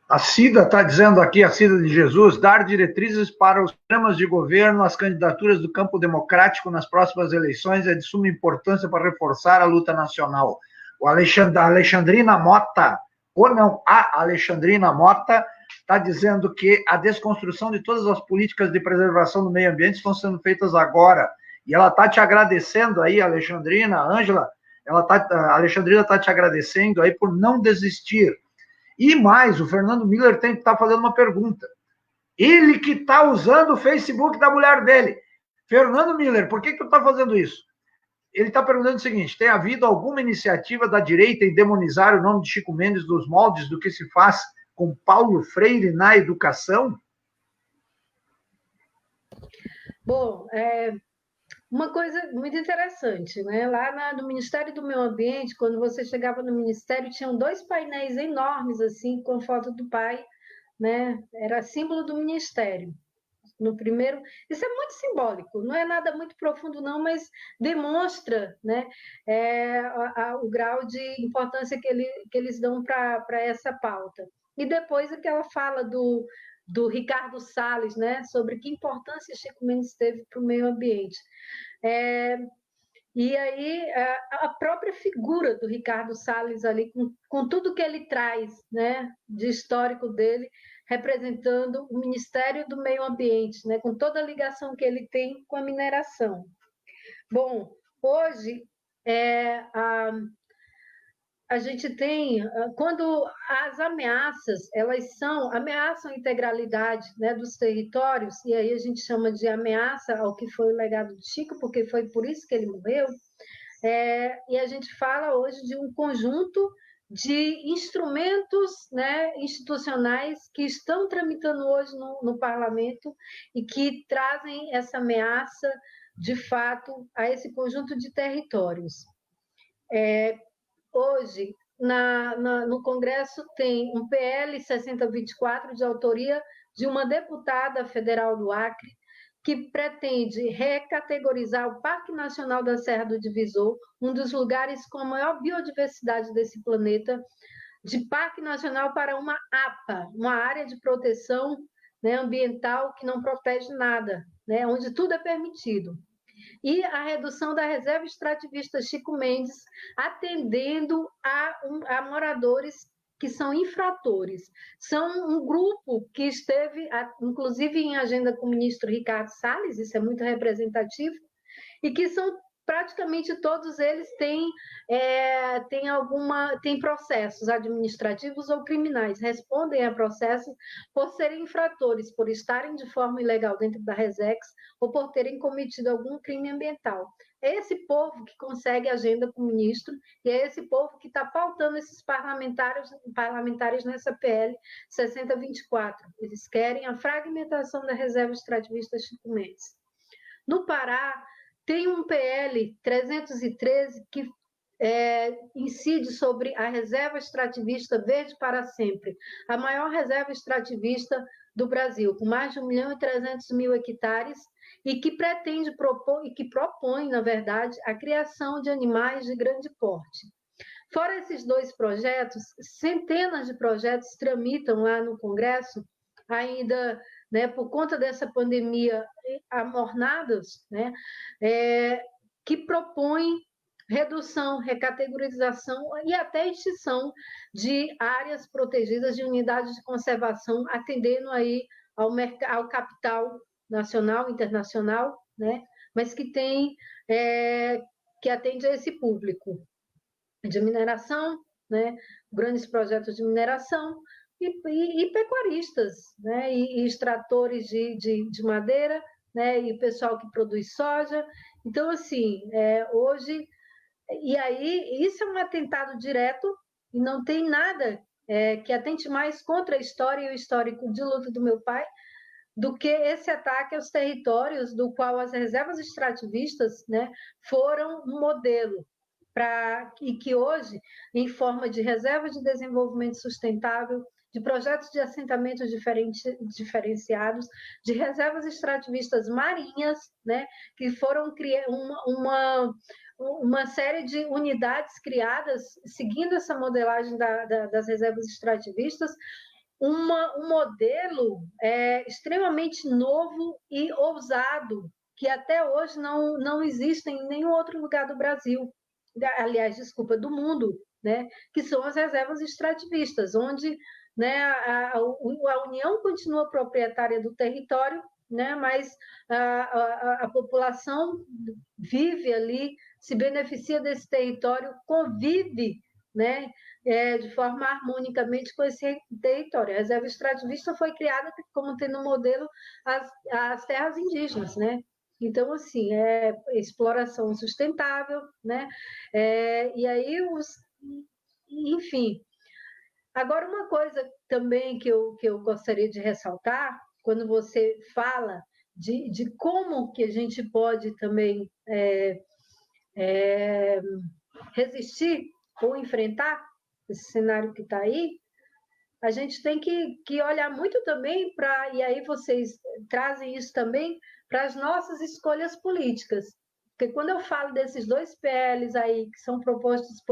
A Cida está dizendo aqui, a Cida de Jesus, dar diretrizes para os programas de governo, as candidaturas do campo democrático nas próximas eleições é de suma importância para reforçar a luta nacional. A Alexandrina Mota, ou não, a Alexandrina Mota, está dizendo que a desconstrução de todas as políticas de preservação do meio ambiente estão sendo feitas agora. E ela está te agradecendo aí, Alexandrina, Ângela, a Alexandrina está te agradecendo aí por não desistir. E mais, o Fernando Miller está fazendo uma pergunta. Ele que está usando o Facebook da mulher dele. Fernando Miller, por que tu está fazendo isso? Ele está perguntando o seguinte: tem havido alguma iniciativa da direita em demonizar o nome de Chico Mendes dos moldes do que se faz com Paulo Freire na educação? Bom, uma coisa muito interessante, né? Lá no Ministério do Meio Ambiente, quando você chegava no Ministério, tinham 2 painéis enormes, assim, com foto do pai, né? Era símbolo do Ministério. No primeiro, isso é muito simbólico, não é nada muito profundo, não, mas demonstra, né, o grau de importância que eles dão para essa pauta. E depois aquela fala do Ricardo Salles, né, sobre que importância Chico Mendes teve para o meio ambiente. E aí a própria figura do Ricardo Salles ali, com tudo que ele traz, né, de histórico dele, representando o Ministério do Meio Ambiente, né, com toda a ligação que ele tem com a mineração. Bom, hoje a gente tem, quando as ameaças, elas ameaçam a integralidade, né, dos territórios, e aí a gente chama de ameaça ao que foi o legado de Chico, porque foi por isso que ele morreu, e a gente fala hoje de um conjunto de instrumentos, né, institucionais que estão tramitando hoje no parlamento e que trazem essa ameaça, de fato, a esse conjunto de territórios. Hoje, no Congresso, tem um PL 6024, de autoria de uma deputada federal do Acre, que pretende recategorizar o Parque Nacional da Serra do Divisor, um dos lugares com a maior biodiversidade desse planeta, de Parque Nacional para uma APA, uma área de proteção, né, ambiental que não protege nada, né, onde tudo é permitido. E a redução da reserva extrativista Chico Mendes, atendendo a moradores que são infratores. São um grupo que esteve, inclusive, em agenda com o ministro Ricardo Salles, isso é muito representativo, e que são praticamente todos eles têm processos administrativos ou criminais, respondem a processos por serem infratores, por estarem de forma ilegal dentro da Resex ou por terem cometido algum crime ambiental. É esse povo que consegue agenda com o ministro e é esse povo que está pautando esses parlamentares nessa PL 6024. Eles querem a fragmentação da reserva extrativista Chico Mendes. No Pará, tem um PL 313 que incide sobre a reserva extrativista Verde para Sempre, a maior reserva extrativista do Brasil, com mais de 1.300.000 hectares, e que pretende propor, e que propõe, na verdade, a criação de animais de grande porte. Fora esses 2 projetos, centenas de projetos tramitam lá no Congresso, ainda, né, por conta dessa pandemia, amornados, né, que propõem redução, recategorização e até extinção de áreas protegidas, de unidades de conservação, atendendo aí ao capital nacional, internacional, né, mas que que atende a esse público de mineração, né, grandes projetos de mineração e pecuaristas, né, e extratores de madeira, né, e o pessoal que produz soja. Então, assim, hoje... E aí, isso é um atentado direto e não tem nada que atente mais contra a história e o histórico de luta do meu pai do que esse ataque aos territórios do qual as reservas extrativistas, né, foram um modelo e que hoje, em forma de reserva de desenvolvimento sustentável, de projetos de assentamentos diferenciados, de reservas extrativistas marinhas, né, que foram uma série de unidades criadas seguindo essa modelagem das reservas extrativistas, um modelo extremamente novo e ousado, que até hoje não existe em nenhum outro lugar do Brasil, aliás, desculpa, do mundo, né? Que são as reservas extrativistas, onde, né, a União continua proprietária do território, né, mas a população vive ali, se beneficia desse território, convive, né, de forma harmonicamente com esse território. A reserva extrativista foi criada como tendo modelo as terras indígenas, né? Então, assim, exploração sustentável, né? E aí, enfim. Agora, uma coisa também que eu gostaria de ressaltar, quando você fala de como que a gente pode também resistir ou enfrentar esse cenário que está aí, a gente tem que olhar muito também para, e aí vocês trazem isso também para as nossas escolhas políticas. Porque quando eu falo desses 2 PLs aí que são propostos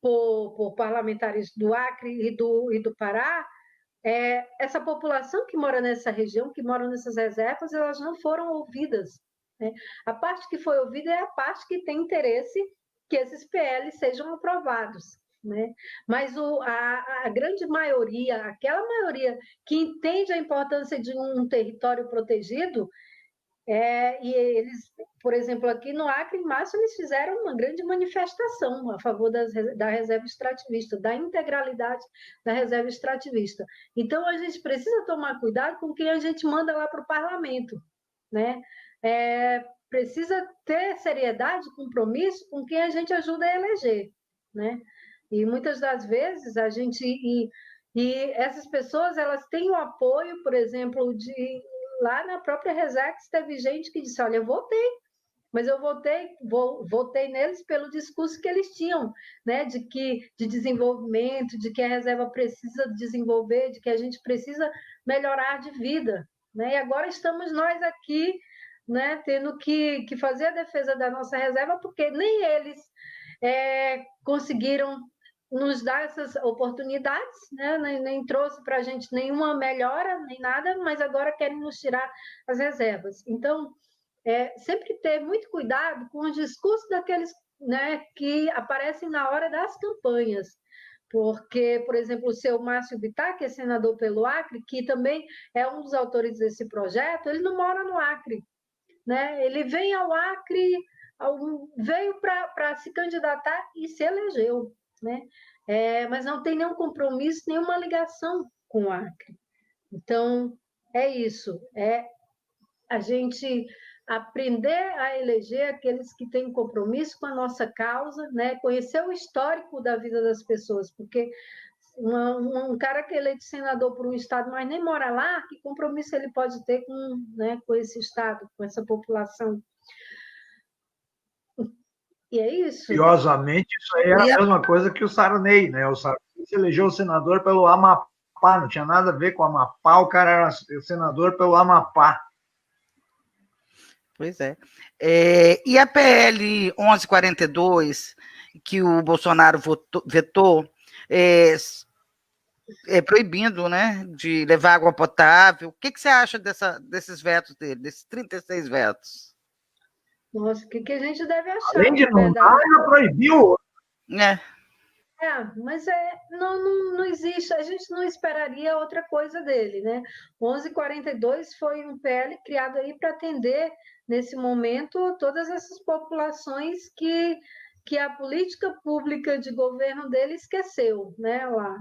por parlamentares do Acre e do Pará, essa população que mora nessa região, que mora nessas reservas, elas não foram ouvidas, né? A parte que foi ouvida é a parte que tem interesse que esses PLs sejam aprovados, né? Mas a grande maioria, aquela maioria que entende a importância de um território protegido, e eles, por exemplo, aqui no Acre, em março, eles fizeram uma grande manifestação a favor da reserva extrativista, da integralidade da reserva extrativista. Então, a gente precisa tomar cuidado com quem a gente manda lá para o parlamento, né? Precisa ter seriedade, compromisso com quem a gente ajuda a eleger, né? E muitas das vezes a gente... E essas pessoas, elas têm o apoio, por exemplo, lá na própria Resex teve gente que disse, olha, eu votei, mas eu votei neles pelo discurso que eles tinham, né? De desenvolvimento, de que a reserva precisa desenvolver, de que a gente precisa melhorar de vida, né? E agora estamos nós aqui, né, tendo que fazer a defesa da nossa reserva, porque nem eles conseguiram nos dar essas oportunidades, né? Nem trouxe para a gente nenhuma melhora, nem nada, mas agora querem nos tirar as reservas. Então, sempre ter muito cuidado com os discursos daqueles, né, que aparecem na hora das campanhas. Porque, por exemplo, o seu Márcio Bittar, que é senador pelo Acre, que também é um dos autores desse projeto, ele não mora no Acre, né? Ele vem ao Acre, veio para se candidatar e se elegeu, né? Mas não tem nenhum compromisso, nenhuma ligação com o Acre. Então, é isso, a gente aprender a eleger aqueles que têm compromisso com a nossa causa, né? Conhecer o histórico da vida das pessoas, porque um cara que é eleito senador por um estado, mas nem mora lá, que compromisso ele pode ter com esse estado, com essa população? E é isso. Curiosamente, isso aí era a mesma coisa que o Sarney, né? O Sarney se elegeu senador pelo Amapá, não tinha nada a ver com o Amapá, o cara era senador pelo Amapá. Pois é. E a PL 1142, que o Bolsonaro vetou, proibindo, né, de levar água potável. O que você acha desses vetos dele, desses 36 vetos? Nossa, o que a gente deve achar? Além de não dar, já proibiu. Mas não existe, a gente não esperaria outra coisa dele, né? 1142 foi um PL criado aí para atender, nesse momento, todas essas populações que a política pública de governo dele esqueceu, né, lá.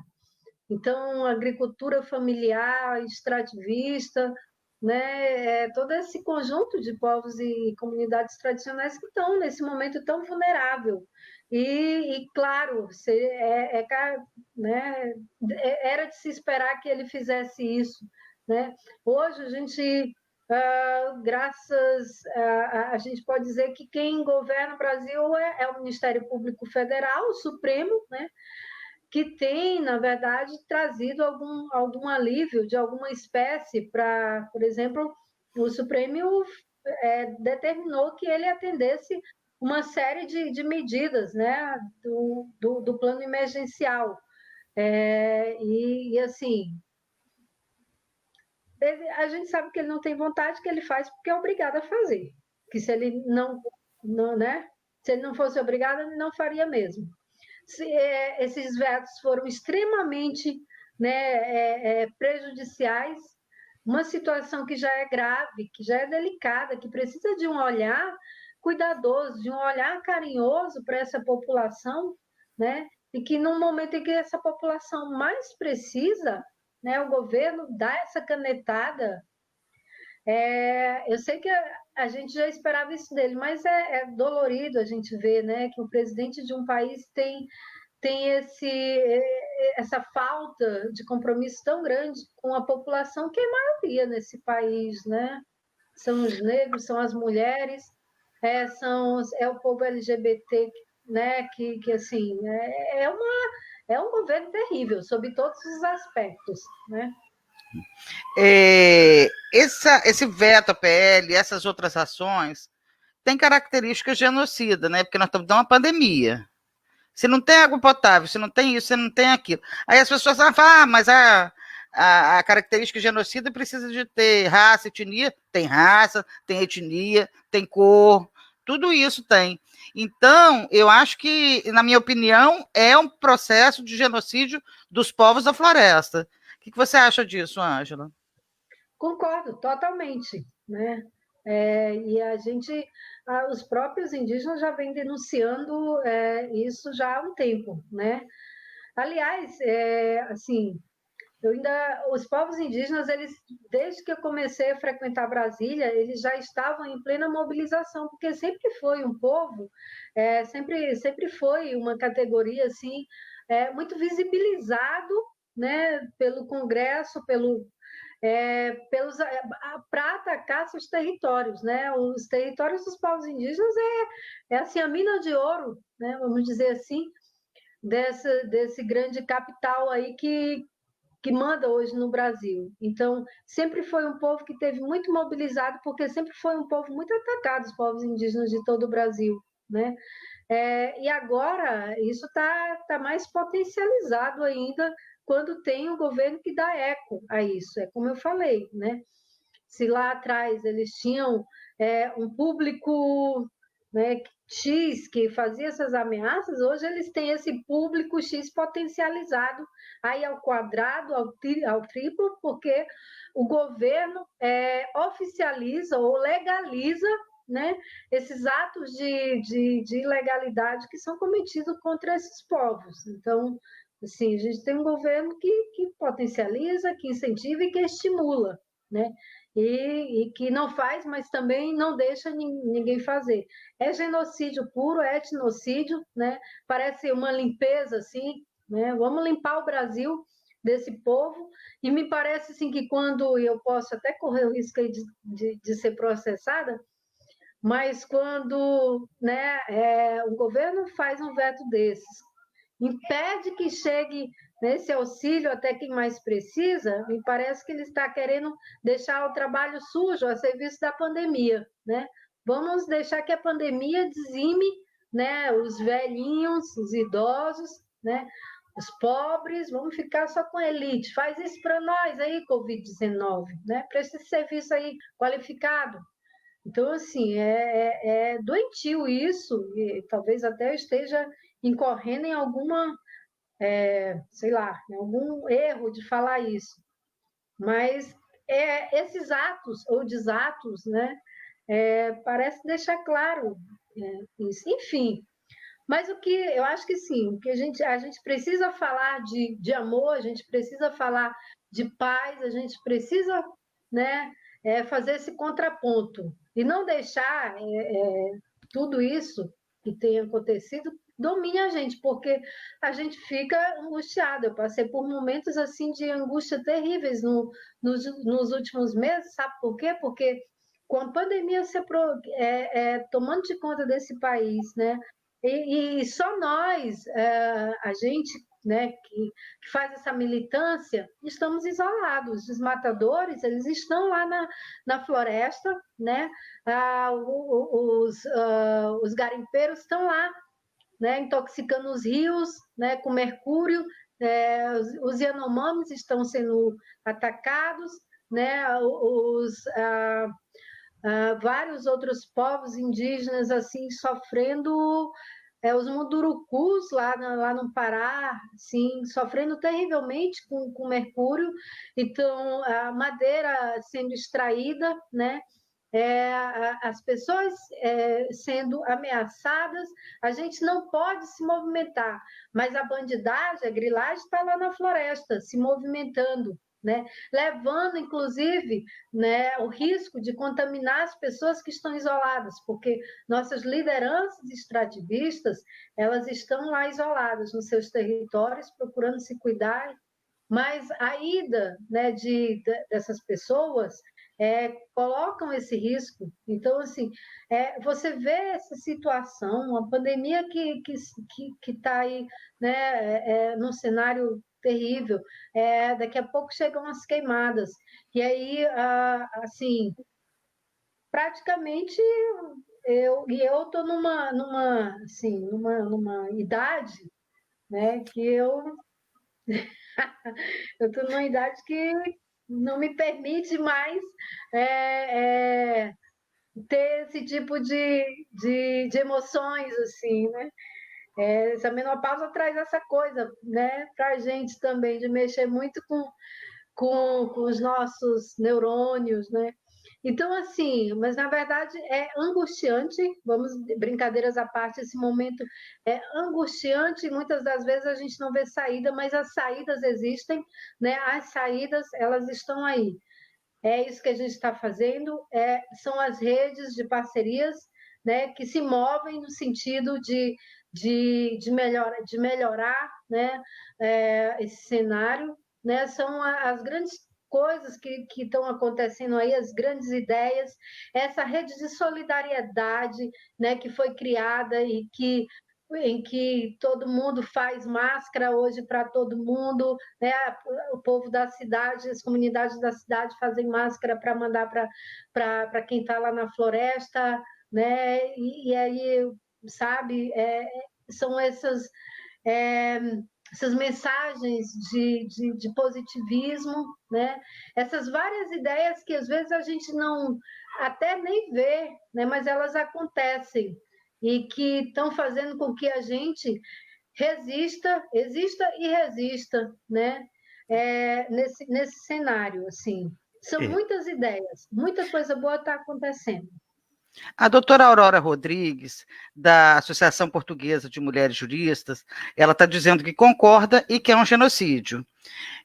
Então, agricultura familiar, extrativista, né, todo esse conjunto de povos e comunidades tradicionais que estão nesse momento tão vulnerável. E claro, né, era de se esperar que ele fizesse isso, né? Hoje a gente, a gente pode dizer que quem governa o Brasil é o Ministério Público Federal, o Supremo, né? Que tem, na verdade, trazido algum alívio de alguma espécie para, por exemplo, o Supremo determinou que ele atendesse uma série de medidas, né, do plano emergencial. Assim, a gente sabe que ele não tem vontade, que ele faz porque é obrigado a fazer. Que se ele não, né, se ele não fosse obrigado, ele não faria mesmo. Esses vetos foram extremamente, né, prejudiciais, uma situação que já é grave, que já é delicada, que precisa de um olhar cuidadoso, de um olhar carinhoso para essa população, né, e que no momento em que essa população mais precisa, né, o governo dá essa canetada. Eu sei que a gente já esperava isso dele, mas é dolorido a gente ver, né, que o presidente de um país tem essa falta de compromisso tão grande com a população, que é a maioria nesse país, né? São os negros, são as mulheres, é o povo LGBT, né? Que assim, é um governo terrível, sob todos os aspectos, né? Esse veto à PL, essas outras ações, tem características genocida, né? Porque nós estamos numa pandemia. Se não tem água potável, se não tem isso, se não tem aquilo. Aí as pessoas falam, mas a característica genocida precisa de ter raça, etnia. Tem raça, tem etnia, tem cor, tudo isso tem. Então, eu acho que, na minha opinião, é um processo de genocídio dos povos da floresta. O que você acha disso, Ângela? Concordo, totalmente, né? Os próprios indígenas já vêm denunciando isso já há um tempo, né? Aliás, assim, os povos indígenas, desde que eu comecei a frequentar Brasília, eles já estavam em plena mobilização, porque sempre foi um povo, sempre foi uma categoria assim, muito visibilizado, né, pelo Congresso, para atacar seus territórios, né? Os territórios dos povos indígenas assim a mina de ouro, né? Vamos dizer assim, desse grande capital aí que manda hoje no Brasil. Então, sempre foi um povo que teve muito mobilizado, porque sempre foi um povo muito atacado, os povos indígenas de todo o Brasil, né? E agora isso tá mais potencializado ainda quando tem um governo que dá eco a isso. É como eu falei, né? Se lá atrás eles tinham um público, né, X que fazia essas ameaças, hoje eles têm esse público X potencializado aí ao quadrado, ao triplo, porque o governo oficializa ou legaliza, né, esses atos de ilegalidade que são cometidos contra esses povos. Então, assim, a gente tem um governo que potencializa, que incentiva e que estimula, né? E que não faz, mas também não deixa ninguém fazer. É genocídio puro, é etnocídio, né? Parece uma limpeza assim, né? Vamos limpar o Brasil desse povo, e me parece assim que quando eu posso até correr o risco aí de ser processada, mas quando, né, o governo faz um veto desses, impede que chegue nesse auxílio até quem mais precisa, me parece que ele está querendo deixar o trabalho sujo a serviço da pandemia, né? Vamos deixar que a pandemia dizime, né, os velhinhos, os idosos, né, os pobres, vamos ficar só com a elite. Faz isso para nós aí, Covid-19, né? Para esse serviço aí qualificado. Então, assim, é doentio isso, e talvez até eu esteja incorrendo em alguma, sei lá, em algum erro de falar isso. Mas esses atos ou desatos, né, parece deixar claro isso. Enfim, mas o que eu acho que sim, o que a gente precisa falar de amor, a gente precisa falar de paz, a gente precisa, né, fazer esse contraponto e não deixar tudo isso que tem acontecido domine a gente, porque a gente fica angustiado. Eu passei por momentos assim de angústia terríveis nos últimos meses, sabe por quê? Porque com a pandemia tomando de conta desse país, né? E só nós, a gente, né, que faz essa militância, estamos isolados. Os matadores, eles estão lá na floresta, né? Os garimpeiros estão lá, né, intoxicando os rios, né, com mercúrio. Os Yanomamis estão sendo atacados, né? Vários outros povos indígenas assim sofrendo, os mundurucus lá no Pará, assim, sofrendo terrivelmente com mercúrio, então a madeira sendo extraída, né? as pessoas sendo ameaçadas, a gente não pode se movimentar, mas a bandidagem, a grilagem está lá na floresta, se movimentando, né? Levando, inclusive, né, o risco de contaminar as pessoas que estão isoladas, porque nossas lideranças extrativistas, elas estão lá isoladas nos seus territórios, procurando se cuidar, mas a ida, né, dessas pessoas colocam esse risco. Então, assim, você vê essa situação, uma pandemia que está aí, né, num cenário terrível. Daqui a pouco chegam as queimadas. E aí, assim, praticamente eu estou assim, numa idade, né, que eu estou numa idade que não me permite mais é, é, ter esse tipo de emoções, assim, né? Essa menopausa traz essa coisa, né, para a gente também, de mexer muito com os nossos neurônios, né? Então, assim, mas na verdade é angustiante, vamos, brincadeiras à parte, esse momento é angustiante e muitas das vezes a gente não vê saída, mas as saídas existem, né? As saídas, elas estão aí. É isso que a gente está fazendo, são as redes de parcerias, né, que se movem no sentido de melhorar, né, esse cenário, né, são as grandes coisas que estão acontecendo aí, as grandes ideias, essa rede de solidariedade, né, que foi criada e em que todo mundo faz máscara hoje para todo mundo, né? O povo da cidade, as comunidades da cidade fazem máscara para mandar para quem está lá na floresta, né? E aí, sabe, são é, essas mensagens de positivismo, né? Essas várias ideias que às vezes a gente não até nem vê, né? Mas elas acontecem e que estão fazendo com que a gente exista e resista, né? Nesse cenário, assim. São É. muitas ideias, muita coisa boa está acontecendo. A doutora Aurora Rodrigues, da Associação Portuguesa de Mulheres Juristas, ela está dizendo que concorda e que é um genocídio.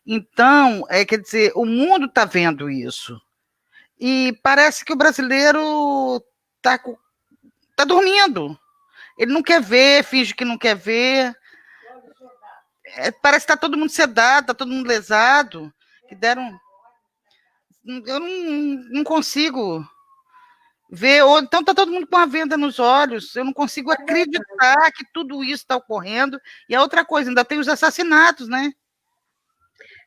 Então, quer dizer, o mundo está vendo isso. E parece que o brasileiro está dormindo. Ele não quer ver, finge que não quer ver. Parece que está todo mundo sedado, está todo mundo lesado. Que deram. Eu não consigo ver, ou então está todo mundo com a venda nos olhos. Eu não consigo acreditar que tudo isso está ocorrendo. E a outra coisa, ainda tem os assassinatos, né?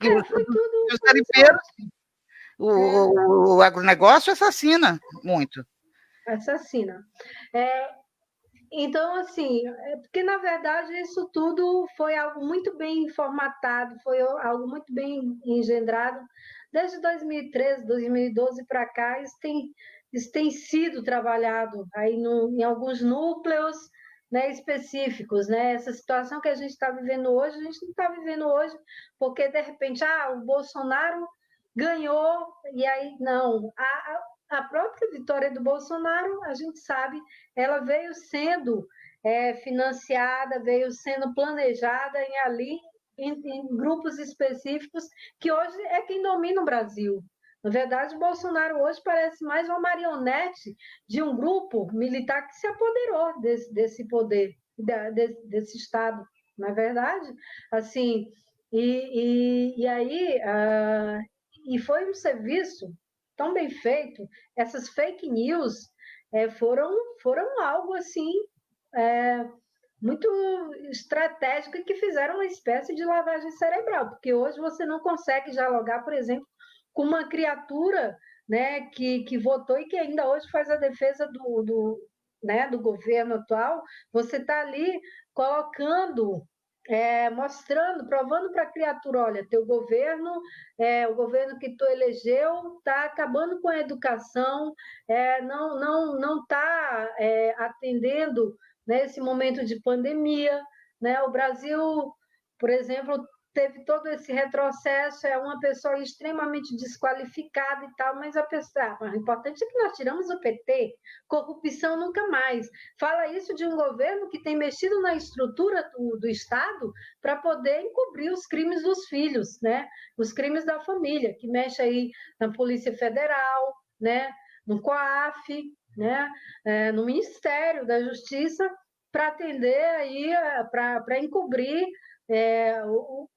Foi tudo. Os garimpeiros, o agronegócio assassina muito. Assassina. Então, assim, porque na verdade isso tudo foi algo muito bem formatado, foi algo muito bem engendrado. Desde 2013, 2012 para cá, isso tem sido trabalhado aí em alguns núcleos, né, específicos, né? Essa situação que a gente está vivendo hoje, a gente não está vivendo hoje porque, de repente, o Bolsonaro ganhou, e aí, não. A própria vitória do Bolsonaro, a gente sabe, ela veio sendo financiada, veio sendo planejada em grupos específicos, que hoje é quem domina o Brasil. Na verdade, o Bolsonaro hoje parece mais uma marionete de um grupo militar que se apoderou desse poder, desse Estado. Na verdade, assim, e aí, e foi um serviço tão bem feito, essas fake news foram algo assim muito estratégico, que fizeram uma espécie de lavagem cerebral, porque hoje você não consegue dialogar, por exemplo, com uma criatura, né, que votou e que ainda hoje faz a defesa né, do governo atual. Você está ali colocando, mostrando, provando para a criatura, olha, teu governo, o governo que tu elegeu está acabando com a educação, não está atendendo nesse momento de pandemia, né? O Brasil, por exemplo, teve todo esse retrocesso, é uma pessoa extremamente desqualificada e tal, mas a pessoa, o importante é que nós tiramos o PT, corrupção nunca mais. Fala isso de um governo que tem mexido na estrutura do Estado para poder encobrir os crimes dos filhos, né? Os crimes da família, que mexe aí na Polícia Federal, né? No COAF, né? No Ministério da Justiça, para atender aí, para encobrir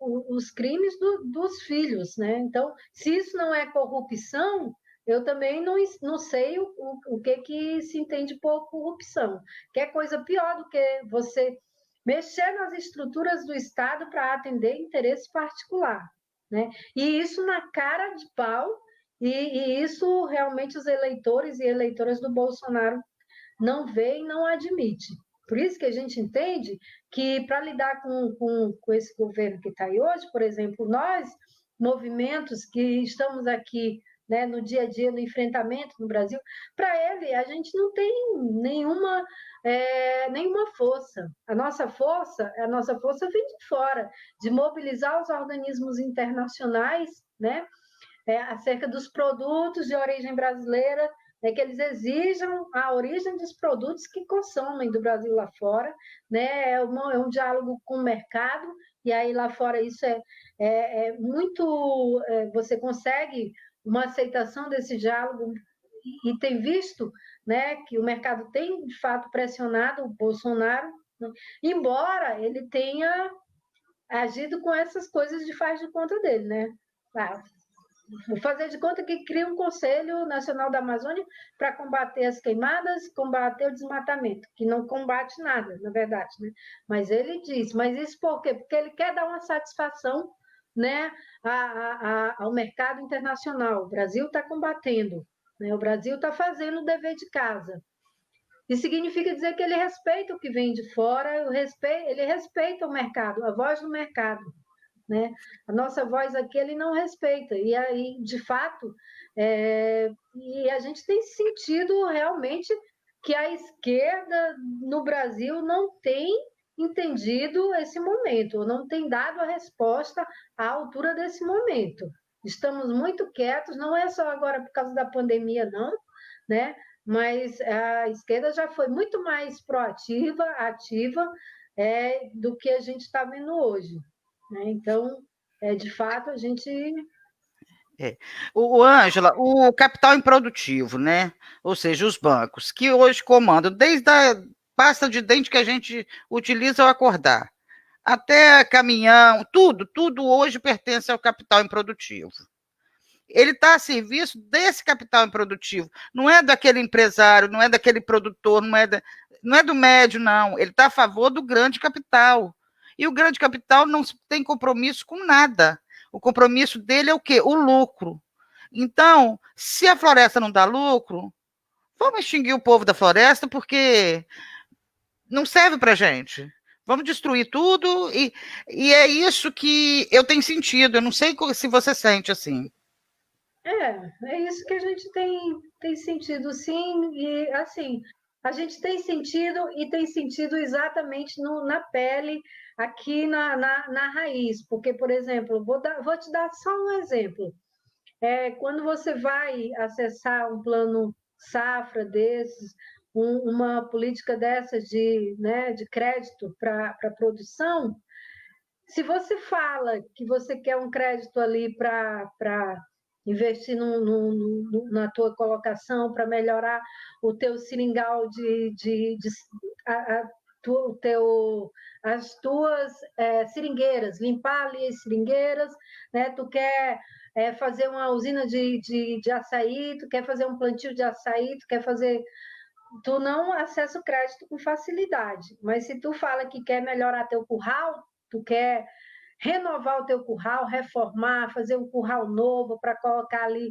os crimes dos filhos, né? Então, se isso não é corrupção, eu também não sei o que se entende por corrupção, que é coisa pior do que você mexer nas estruturas do Estado para atender interesse particular, né? E isso na cara de pau, e isso realmente os eleitores e eleitoras do Bolsonaro não veem, não admite. Por isso que a gente entende que, para lidar com esse governo que está aí hoje, por exemplo, nós, movimentos que estamos aqui, né, no dia a dia, no enfrentamento no Brasil, para ele, a gente não tem nenhuma força. A nossa força vem de fora, de mobilizar os organismos internacionais, né, acerca dos produtos de origem brasileira, que eles exijam a origem dos produtos que consomem do Brasil lá fora, né? É um diálogo com o mercado, e aí lá fora isso é muito... você consegue uma aceitação desse diálogo, e tem visto, né, que o mercado tem, de fato, pressionado o Bolsonaro, né? Embora ele tenha agido com essas coisas de faz de conta dele, né? Vou fazer de conta que cria um Conselho Nacional da Amazônia para combater as queimadas, combater o desmatamento, que não combate nada, na verdade, né? Mas ele diz, mas isso por quê? Porque ele quer dar uma satisfação, né, ao mercado internacional. O Brasil está combatendo, né? O Brasil está fazendo o dever de casa. Isso significa dizer que ele respeita o que vem de fora, ele respeita o mercado, a voz do mercado, né? A nossa voz aqui ele não respeita, e aí, de fato, e a gente tem sentido realmente que a esquerda no Brasil não tem entendido esse momento, não tem dado a resposta à altura desse momento. Estamos muito quietos, não é só agora por causa da pandemia, não, né? Mas a esquerda já foi muito mais proativa, ativa, do que a gente está vendo hoje, né? Então, de fato, a gente... O Ângela, o capital improdutivo, né? Ou seja, os bancos, que hoje comandam desde a pasta de dente que a gente utiliza ao acordar, até caminhão, tudo hoje pertence ao capital improdutivo. Ele está a serviço desse capital improdutivo, não é daquele empresário, não é daquele produtor, não é do médio, não. Ele está a favor do grande capital. E o grande capital não tem compromisso com nada. O compromisso dele é o quê? O lucro. Então, se a floresta não dá lucro, vamos extinguir o povo da floresta, porque não serve para a gente. Vamos destruir tudo, e é isso que eu tenho sentido. Eu não sei se você sente assim. É isso que a gente tem sentido, sim, e assim, a gente tem sentido e tem sentido exatamente na pele, aqui na raiz, porque, por exemplo, vou te dar só um exemplo. Quando você vai acessar um plano safra desses, uma política dessas né, de crédito para produção, se você fala que você quer um crédito ali para investir na tua colocação, para melhorar o teu seringal as tuas seringueiras, limpar ali as seringueiras, né? Tu quer fazer uma usina de açaí, tu quer fazer um plantio de açaí, tu não acessa o crédito com facilidade, mas se tu fala que quer melhorar teu curral, tu quer renovar o teu curral, reformar, fazer um curral novo para colocar ali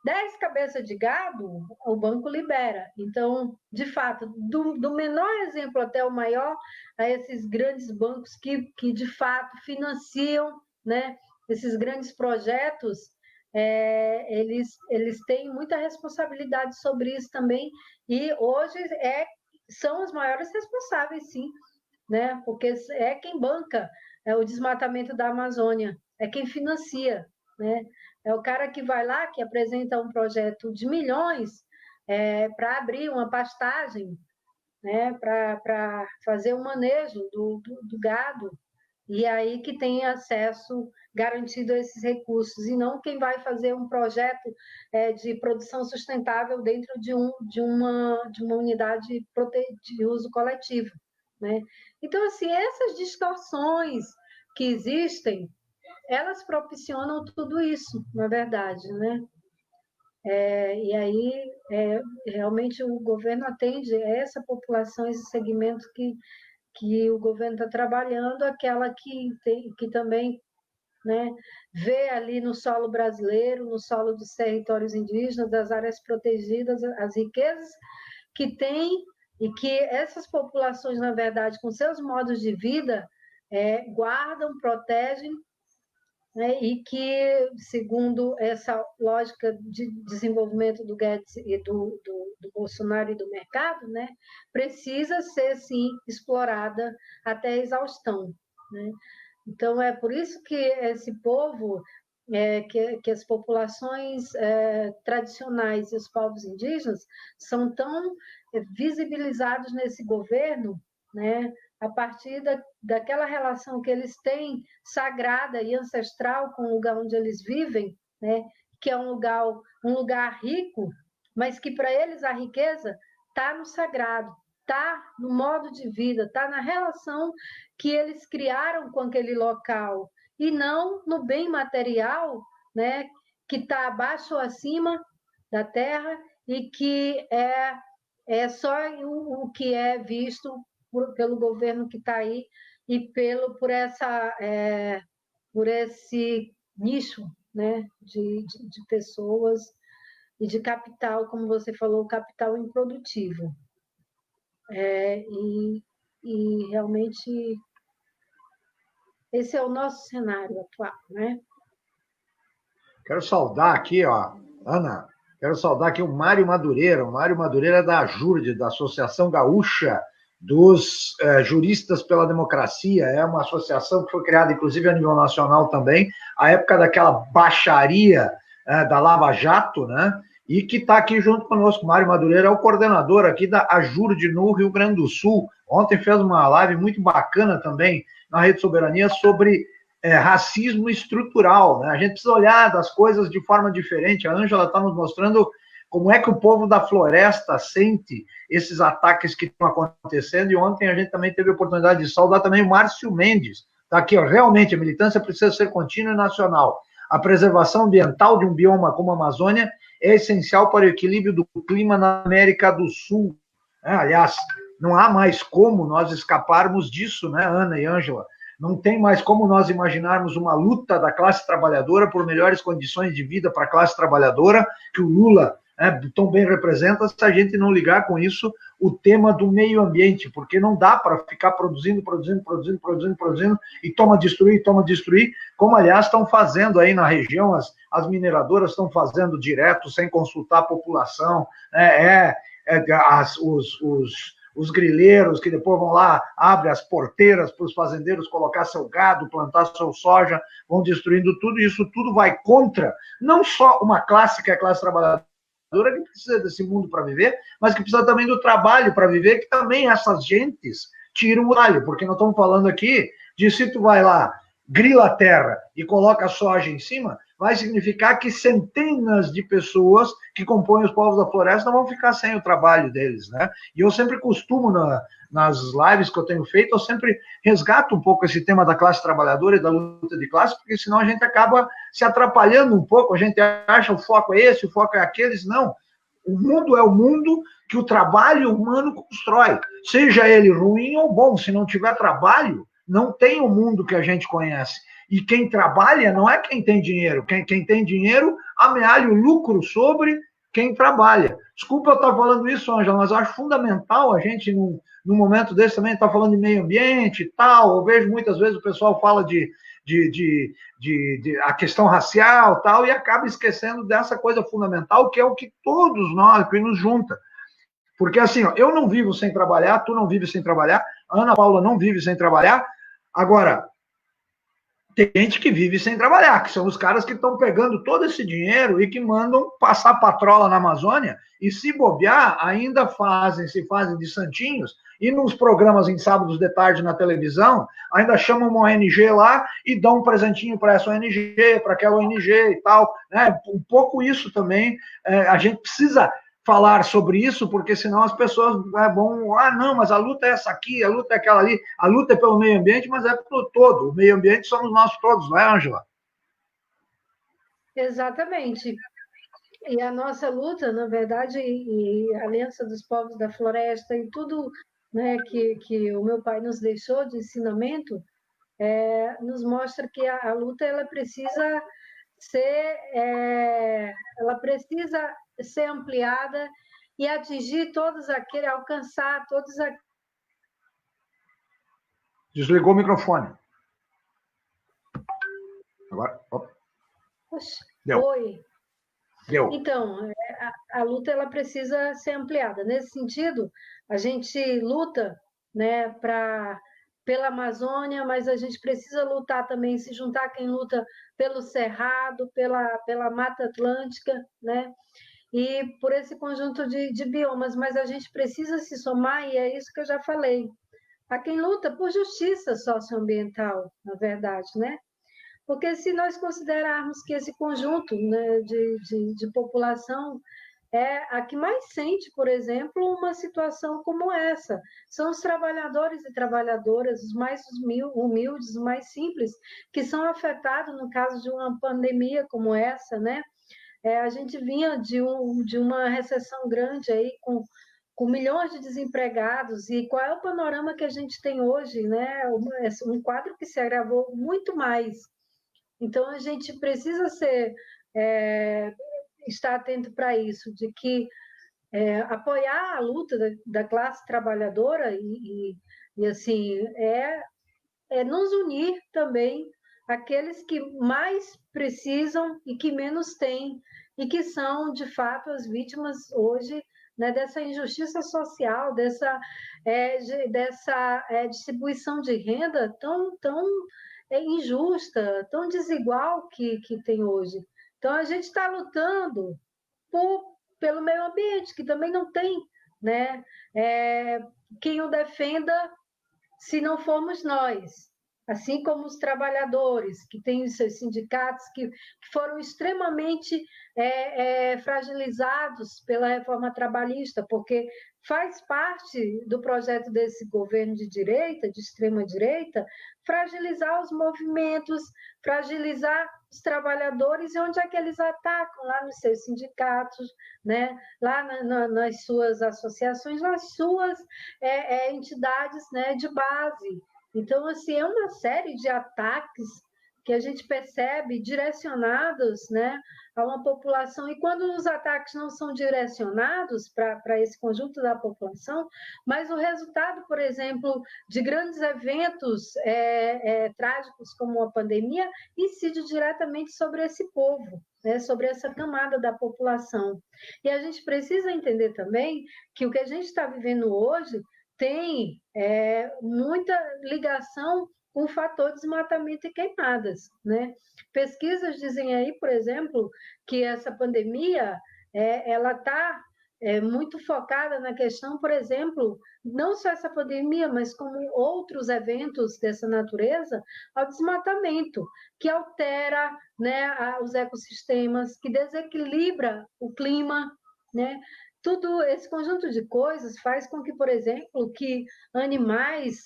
10 cabeças de gado, o banco libera. Então, de fato, do menor exemplo até o maior, a esses grandes bancos que de fato financiam, né, esses grandes projetos, eles têm muita responsabilidade sobre isso também, e hoje são os maiores responsáveis, sim, né? Porque é quem banca o desmatamento da Amazônia. É quem financia, né? É o cara que vai lá, que apresenta um projeto de milhões para abrir uma pastagem, né? Para fazer o manejo do gado, e aí que tem acesso garantido a esses recursos, e não quem vai fazer um projeto de produção sustentável dentro de uma unidade de uso coletivo, né? Então, assim, essas distorções que existem, elas propicionnam tudo isso, na verdade, né? E aí, realmente, o governo atende a essa população, esse segmento que o governo está trabalhando, aquela que também, né, vê ali no solo brasileiro, no solo dos territórios indígenas, das áreas protegidas, as riquezas que tem, e que essas populações, na verdade, com seus modos de vida, guardam, protegem, né, e que, segundo essa lógica de desenvolvimento do Guedes e do Bolsonaro e do mercado, né, precisa ser, sim, explorada até a exaustão, né? Então, é por isso que esse povo, que as populações tradicionais e os povos indígenas são tão visibilizados nesse governo, né, a partir daquela relação que eles têm sagrada e ancestral com o lugar onde eles vivem, né, que é um lugar rico, mas que para eles a riqueza está no sagrado, está no modo de vida, está na relação que eles criaram com aquele local, e não no bem material, né, que está abaixo ou acima da terra, e que é só o que é visto pelo governo que está aí e por esse nicho, né, de pessoas e de capital, como você falou, capital improdutivo. E realmente esse é o nosso cenário atual, né? Quero saudar aqui, ó, Ana, quero saudar aqui o Mário Madureira. O Mário Madureira é da AJURD, da Associação Gaúcha dos Juristas pela Democracia. É uma associação que foi criada, inclusive, a nível nacional também, à época daquela baixaria da Lava Jato, né? E que está aqui junto conosco. Mário Madureira é o coordenador aqui da AJURD no Rio Grande do Sul. Ontem fez uma live muito bacana também na Rede Soberania sobre racismo estrutural, né? A gente precisa olhar das coisas de forma diferente. A Ângela está nos mostrando como é que o povo da floresta sente esses ataques que estão acontecendo, e ontem a gente também teve a oportunidade de saudar também o Márcio Mendes. Está aqui, ó, realmente a militância precisa ser contínua e nacional. A preservação ambiental de um bioma como a Amazônia é essencial para o equilíbrio do clima na América do Sul. Aliás, não há mais como nós escaparmos disso, né, Ana e Ângela? Não tem mais como nós imaginarmos uma luta da classe trabalhadora por melhores condições de vida para a classe trabalhadora, que o Lula tão bem representa, se a gente não ligar com isso o tema do meio ambiente, porque não dá para ficar produzindo, e toma destruir, como, aliás, estão fazendo aí na região, as mineradoras estão fazendo direto, sem consultar a população, os grileiros que depois vão lá, abrem as porteiras para os fazendeiros colocar seu gado, plantar sua soja, vão destruindo tudo, e isso tudo vai contra, não só uma classe que é a classe trabalhadora, que precisa desse mundo para viver, mas que precisa também do trabalho para viver, que também essas gentes tiram o trabalho, porque nós estamos falando aqui de se tu vai lá, grila a terra e coloca a soja em cima, vai significar que centenas de pessoas que compõem os povos da floresta vão ficar sem o trabalho deles, né? E eu sempre costumo, nas lives que eu tenho feito, eu sempre resgato um pouco esse tema da classe trabalhadora e da luta de classe, porque senão a gente acaba se atrapalhando um pouco, a gente acha o foco é esse, o foco é aqueles, não. O mundo é o mundo que o trabalho humano constrói, seja ele ruim ou bom. Se não tiver trabalho, não tem o mundo que a gente conhece. E quem trabalha não é quem tem dinheiro. Quem tem dinheiro amealha o lucro sobre quem trabalha. Desculpa eu estar falando isso, Ângela, mas eu acho fundamental a gente, num momento desse também, estar falando de meio ambiente e tal. Eu vejo muitas vezes o pessoal fala de a questão racial tal, e acaba esquecendo dessa coisa fundamental, que é o que todos nós, que nos junta. Porque assim, ó, eu não vivo sem trabalhar, tu não vive sem trabalhar, a Ana Paula não vive sem trabalhar. Agora, Tem gente que vive sem trabalhar, que são os caras que estão pegando todo esse dinheiro e que mandam passar patrola na Amazônia e, se bobear, ainda se fazem de santinhos e nos programas em sábados de tarde na televisão, ainda chamam uma ONG lá e dão um presentinho para essa ONG, para aquela ONG e tal. Né? Um pouco isso também, a gente precisa falar sobre isso, porque senão as pessoas vão, não, mas a luta é essa aqui, a luta é aquela ali, a luta é pelo meio ambiente, mas é pelo todo. O meio ambiente somos nós todos, não é, Ângela? Exatamente. E a nossa luta, na verdade, e a Aliança dos Povos da Floresta e tudo, né, que o meu pai nos deixou de ensinamento, nos mostra que a luta ela precisa ser ampliada e atingir todos aqueles, alcançar todos aqueles. Desligou o microfone. Agora, opa. Deu. Oi. Deu. Então, a luta ela precisa ser ampliada. Nesse sentido, a gente luta, né, pela Amazônia, mas a gente precisa lutar também, se juntar quem luta pelo Cerrado, pela Mata Atlântica, né, e por esse conjunto de biomas, mas a gente precisa se somar, e é isso que eu já falei, a quem luta por justiça socioambiental, na verdade, né? Porque se nós considerarmos que esse conjunto, né, de população é a que mais sente, por exemplo, uma situação como essa. São os trabalhadores e trabalhadoras, os mais humildes, os mais simples, que são afetados no caso de uma pandemia como essa, né? A gente vinha de uma recessão grande aí, com milhões de desempregados, e qual é o panorama que a gente tem hoje, né? Um quadro que se agravou muito mais. Então, a gente precisa estar atento para isso, de que apoiar a luta da classe trabalhadora e assim, nos unir também aqueles que mais precisam e que menos têm, e que são, de fato, as vítimas hoje, né, dessa injustiça social, dessa distribuição de renda tão injusta, tão desigual que tem hoje. Então, a gente está lutando pelo meio ambiente, que também não tem, né, quem o defenda se não formos nós. Assim como os trabalhadores, que têm os seus sindicatos, que foram extremamente fragilizados pela reforma trabalhista, porque faz parte do projeto desse governo de direita, de extrema-direita, fragilizar os movimentos, fragilizar os trabalhadores, e onde é que eles atacam? Lá nos seus sindicatos, né? Lá nas suas associações, nas suas entidades, né, de base. Então, assim, é uma série de ataques que a gente percebe direcionados, né, a uma população. E quando os ataques não são direcionados para esse conjunto da população, mas o resultado, por exemplo, de grandes eventos trágicos como a pandemia, incide diretamente sobre esse povo, né, sobre essa camada da população. E a gente precisa entender também que o que a gente está vivendo hoje tem muita ligação com o fator desmatamento e queimadas, né? Pesquisas dizem aí, por exemplo, que essa pandemia ela está muito focada na questão, por exemplo, não só essa pandemia, mas como outros eventos dessa natureza, ao desmatamento, que altera, né, os ecossistemas, que desequilibra o clima, né? Tudo esse conjunto de coisas faz com que, por exemplo, que animais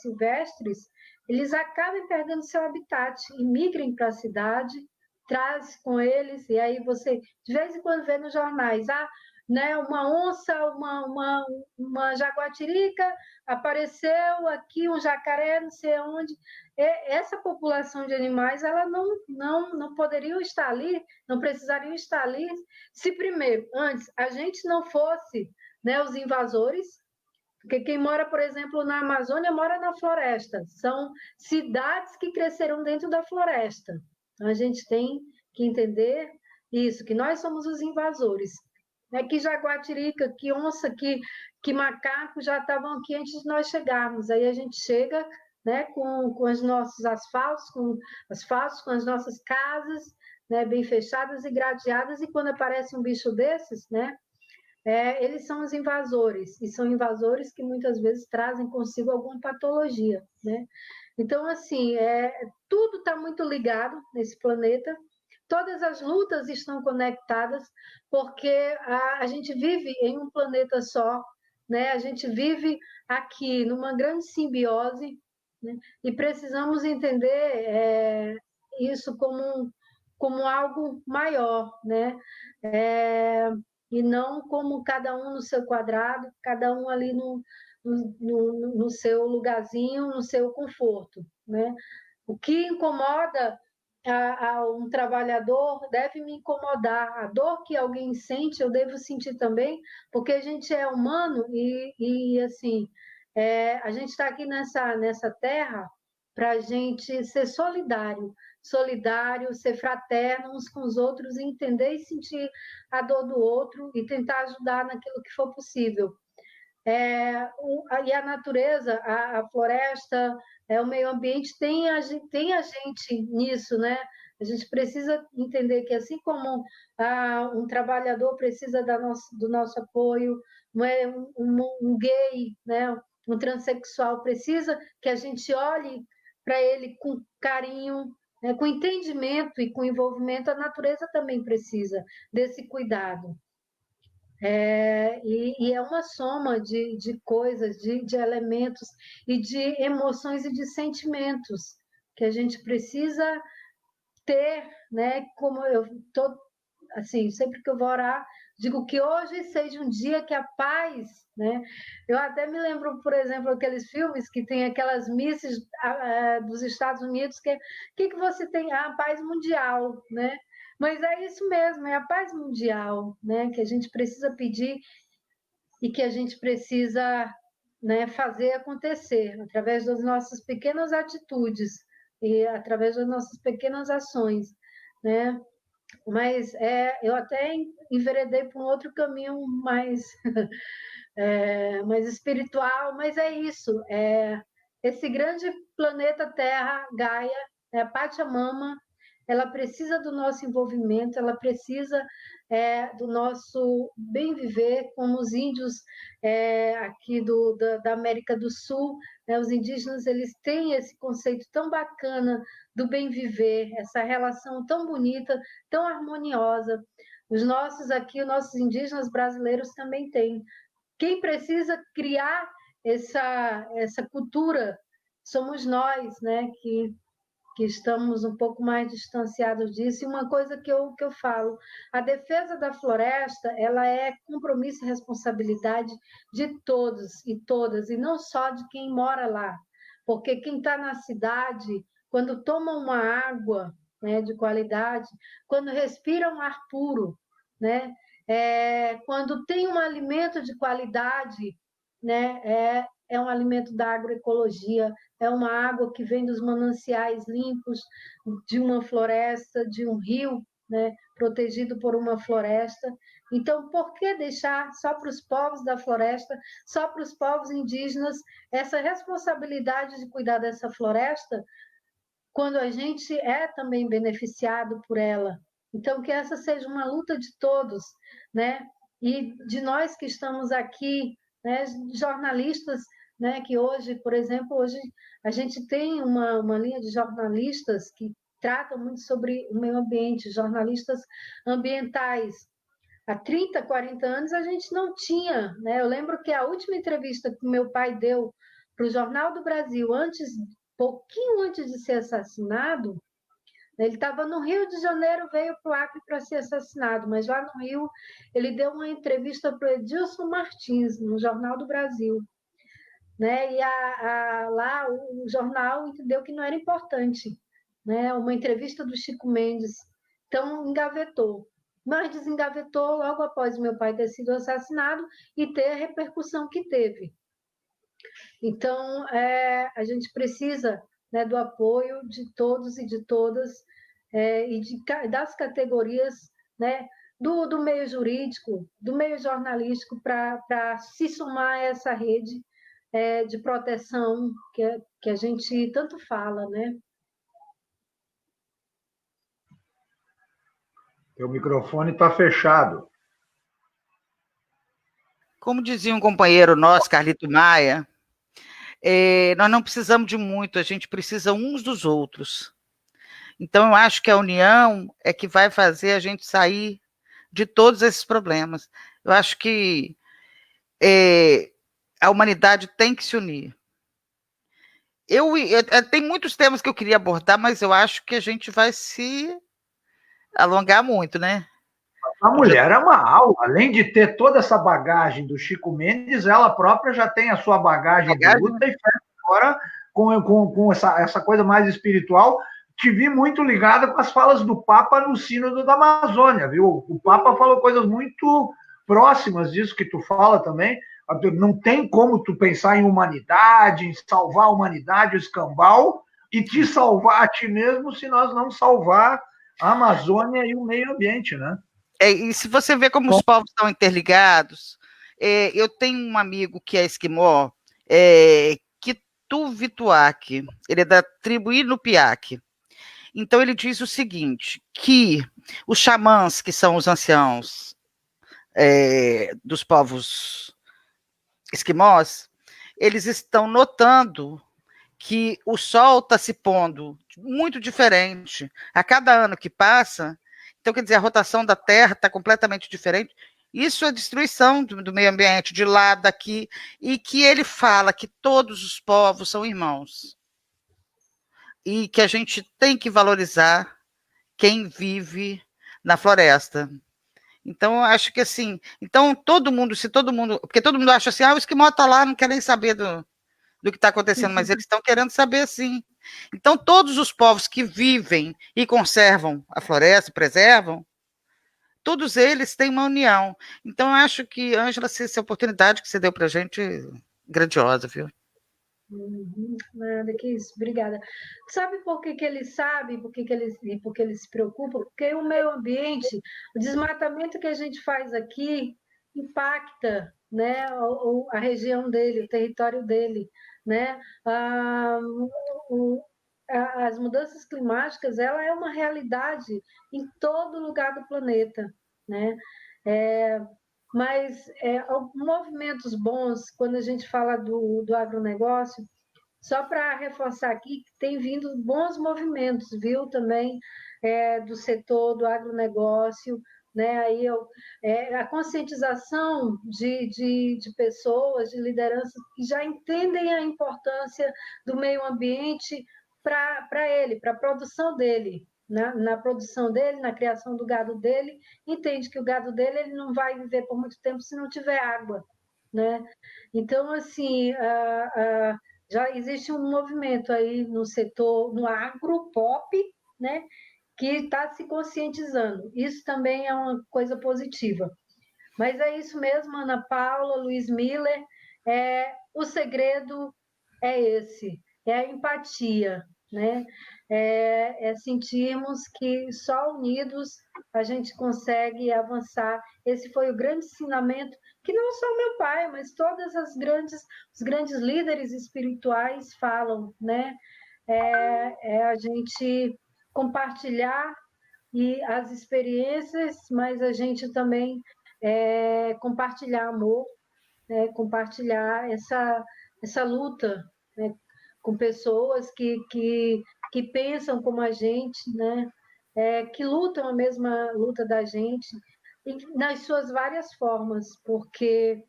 silvestres eles acabem perdendo seu habitat e migrem para a cidade, traz com eles, e aí você de vez em quando vê nos jornais, né, uma onça, uma jaguatirica, apareceu aqui um jacaré, não sei onde. Essa população de animais, ela não poderiam estar ali, não precisariam estar ali, se primeiro, antes, a gente não fosse, né, os invasores, porque quem mora, por exemplo, na Amazônia, mora na floresta. São cidades que cresceram dentro da floresta. Então, a gente tem que entender isso, que nós somos os invasores. Que jaguatirica, que onça, que macaco já estavam aqui antes de nós chegarmos. Aí a gente chega, né, com os nossos asfaltos, com as nossas casas, né, bem fechadas e gradeadas, e quando aparece um bicho desses, né, eles são os invasores, e são invasores que muitas vezes trazem consigo alguma patologia, né? Então, assim, tudo está muito ligado nesse planeta, todas as lutas estão conectadas, porque a gente vive em um planeta só, né? A gente vive aqui numa grande simbiose, né? E precisamos entender isso como algo maior, né? E não como cada um no seu quadrado, cada um ali no seu lugarzinho, no seu conforto, né? O que incomoda a um trabalhador deve me incomodar. A dor que alguém sente, eu devo sentir também, porque a gente é humano e assim, a gente está aqui nessa terra para a gente ser solidário, ser fraterno uns com os outros, entender e sentir a dor do outro e tentar ajudar naquilo que for possível. E a natureza, a floresta, o meio ambiente tem a gente nisso, né? A gente precisa entender que, assim como um trabalhador precisa do nosso apoio, um gay, né? Um transexual precisa que a gente olhe para ele com carinho, né? Com entendimento e com envolvimento, a natureza também precisa desse cuidado. E é uma soma de coisas, de elementos e de emoções e de sentimentos que a gente precisa ter, né? Como eu tô assim, sempre que eu vou orar, digo que hoje seja um dia que a paz, né? Eu até me lembro, por exemplo, aqueles filmes que tem aquelas missas dos Estados Unidos que você tem a paz mundial, né? Mas é isso mesmo, é a paz mundial, né? Que a gente precisa pedir e que a gente precisa, né, fazer acontecer através das nossas pequenas atitudes e através das nossas pequenas ações, né? Mas eu até enveredei para um outro caminho mais, mais espiritual, mas é isso. Esse grande planeta Terra, Gaia, a Pachamama, ela precisa do nosso envolvimento, ela precisa do nosso bem viver, como os índios aqui da América do Sul, né? Os indígenas, eles têm esse conceito tão bacana do bem viver, essa relação tão bonita, tão harmoniosa. Os nossos indígenas brasileiros também têm. Quem precisa criar essa cultura somos nós, né? Que estamos um pouco mais distanciados disso. E uma coisa que eu falo, a defesa da floresta, ela é compromisso e responsabilidade de todos e todas, e não só de quem mora lá. Porque quem está na cidade, quando toma uma água, né, de qualidade, quando respira um ar puro, né, quando tem um alimento de qualidade, né, é um alimento da agroecologia, é uma água que vem dos mananciais limpos, de uma floresta, de um rio, né, protegido por uma floresta. Então, por que deixar só para os povos da floresta, só para os povos indígenas, essa responsabilidade de cuidar dessa floresta, quando a gente é também beneficiado por ela? Então, que essa seja uma luta de todos, né? E de nós que estamos aqui, né, jornalistas, né, que hoje, por exemplo, hoje a gente tem uma linha de jornalistas que tratam muito sobre o meio ambiente, jornalistas ambientais. Há 30, 40 anos a gente não tinha, né? Eu lembro que a última entrevista que meu pai deu para o Jornal do Brasil, pouquinho antes de ser assassinado, ele estava no Rio de Janeiro, veio para o Acre para ser assassinado, mas lá no Rio ele deu uma entrevista para o Edilson Martins, no Jornal do Brasil. Né? E lá o jornal entendeu que não era importante, né? Uma entrevista do Chico Mendes, então engavetou. Mas desengavetou logo após o meu pai ter sido assassinado e ter a repercussão que teve. Então, a gente precisa, né, do apoio de todos e de todas, das categorias, né, do meio jurídico, do meio jornalístico, para se somar a essa rede, de proteção que a gente tanto fala, né? Teu microfone está fechado. Como dizia um companheiro nosso, Carlito Maia, nós não precisamos de muito, a gente precisa uns dos outros. Então, eu acho que a união é que vai fazer a gente sair de todos esses problemas. Eu acho que a humanidade tem que se unir. Tem muitos temas que eu queria abordar, mas eu acho que a gente vai se alongar muito, né? A mulher é uma aula, além de ter toda essa bagagem do Chico Mendes, ela própria já tem a sua bagagem de luta e faz agora com essa coisa mais espiritual. Te vi muito ligada com as falas do Papa no Sínodo da Amazônia, viu? O Papa falou coisas muito próximas disso que tu fala também. Não tem como tu pensar em humanidade, em salvar a humanidade, o escambau, e te salvar a ti mesmo se nós não salvar a Amazônia e o meio ambiente, né? E se você vê como os povos estão interligados, eu tenho um amigo que é esquimó, Kituvituak, ele é da tribo Inupiaq. Então ele diz o seguinte, que os xamãs, que são os anciãos dos povos esquimós, eles estão notando que o sol está se pondo muito diferente a cada ano que passa. Então, quer dizer, a rotação da Terra está completamente diferente. Isso é destruição do meio ambiente, de lá, daqui, e que ele fala que todos os povos são irmãos e que a gente tem que valorizar quem vive na floresta. Então, eu acho que assim, então porque todo mundo acha assim, o esquimó está lá, não quer nem saber do que está acontecendo, mas eles estão querendo saber sim. Então, todos os povos que vivem e conservam a floresta, preservam, todos eles têm uma união. Então, eu acho que, Ângela, essa oportunidade que você deu para a gente, grandiosa, viu? Nada que isso, obrigada. Sabe por que eles sabem, por que eles se preocupam? Porque o meio ambiente, o desmatamento que a gente faz aqui impacta, né, a região dele, o território dele, né? As mudanças climáticas, ela é uma realidade em todo lugar do planeta, né? Mas movimentos bons, quando a gente fala do agronegócio, só para reforçar aqui, tem vindo bons movimentos, viu, também do setor do agronegócio, né? Aí a conscientização de pessoas, de lideranças que já entendem a importância do meio ambiente para ele, para a produção dele, na produção dele, na criação do gado dele, entende que o gado dele ele não vai viver por muito tempo se não tiver água, né? Então, assim, já existe um movimento aí no setor, no agropop, né, que está se conscientizando. Isso também é uma coisa positiva. Mas é isso mesmo, Ana Paula, Luiz Miller, o segredo é esse, é a empatia, né? É sentirmos que só unidos a gente consegue avançar. Esse foi o grande ensinamento que não só meu pai, mas todas os grandes líderes espirituais falam, né? A gente compartilhar e as experiências, mas a gente também compartilhar amor, né? Compartilhar essa luta, né? Com pessoas que pensam como a gente, né? Que lutam a mesma luta da gente, nas suas várias formas, porque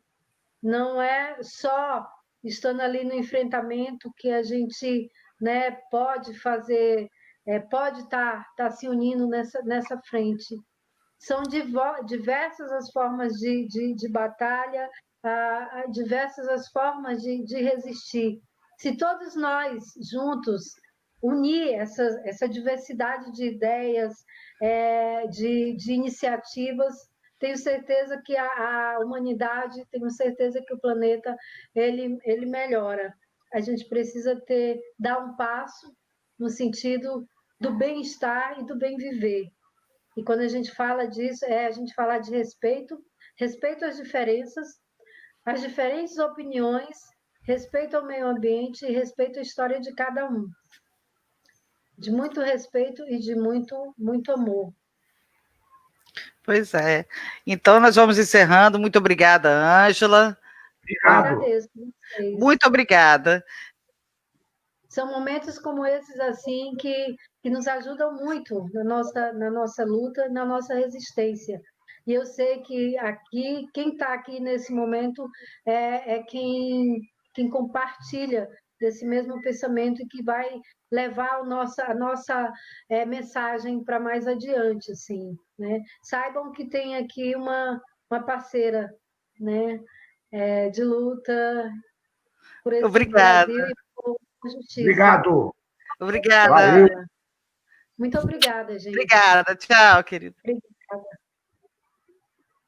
não é só estando ali no enfrentamento que a gente, né, pode fazer, pode estar se unindo nessa frente. São diversas as formas de batalha, diversas as formas de resistir. Se todos nós juntos unir essa diversidade de ideias, de iniciativas, tenho certeza que a humanidade, tenho certeza que o planeta ele melhora. A gente precisa dar um passo no sentido do bem-estar e do bem viver. E quando a gente fala disso, a gente fala de respeito às diferenças, às diferentes opiniões, respeito ao meio ambiente e respeito à história de cada um. De muito respeito e de muito, muito amor. Pois é. Então, nós vamos encerrando. Muito obrigada, Ângela. Obrigado. Agradeço vocês. Muito obrigada. São momentos como esses assim que nos ajudam muito na nossa luta, na nossa resistência. E eu sei que aqui, quem está aqui nesse momento é quem compartilha desse mesmo pensamento e que vai levar a nossa mensagem para mais adiante, assim, né? Saibam que tem aqui uma parceira, né, de luta por esse Obrigada. Brasil e por justiça. Obrigado. Obrigada. Valeu. Muito obrigada, gente. Obrigada. Tchau, querido. Obrigada.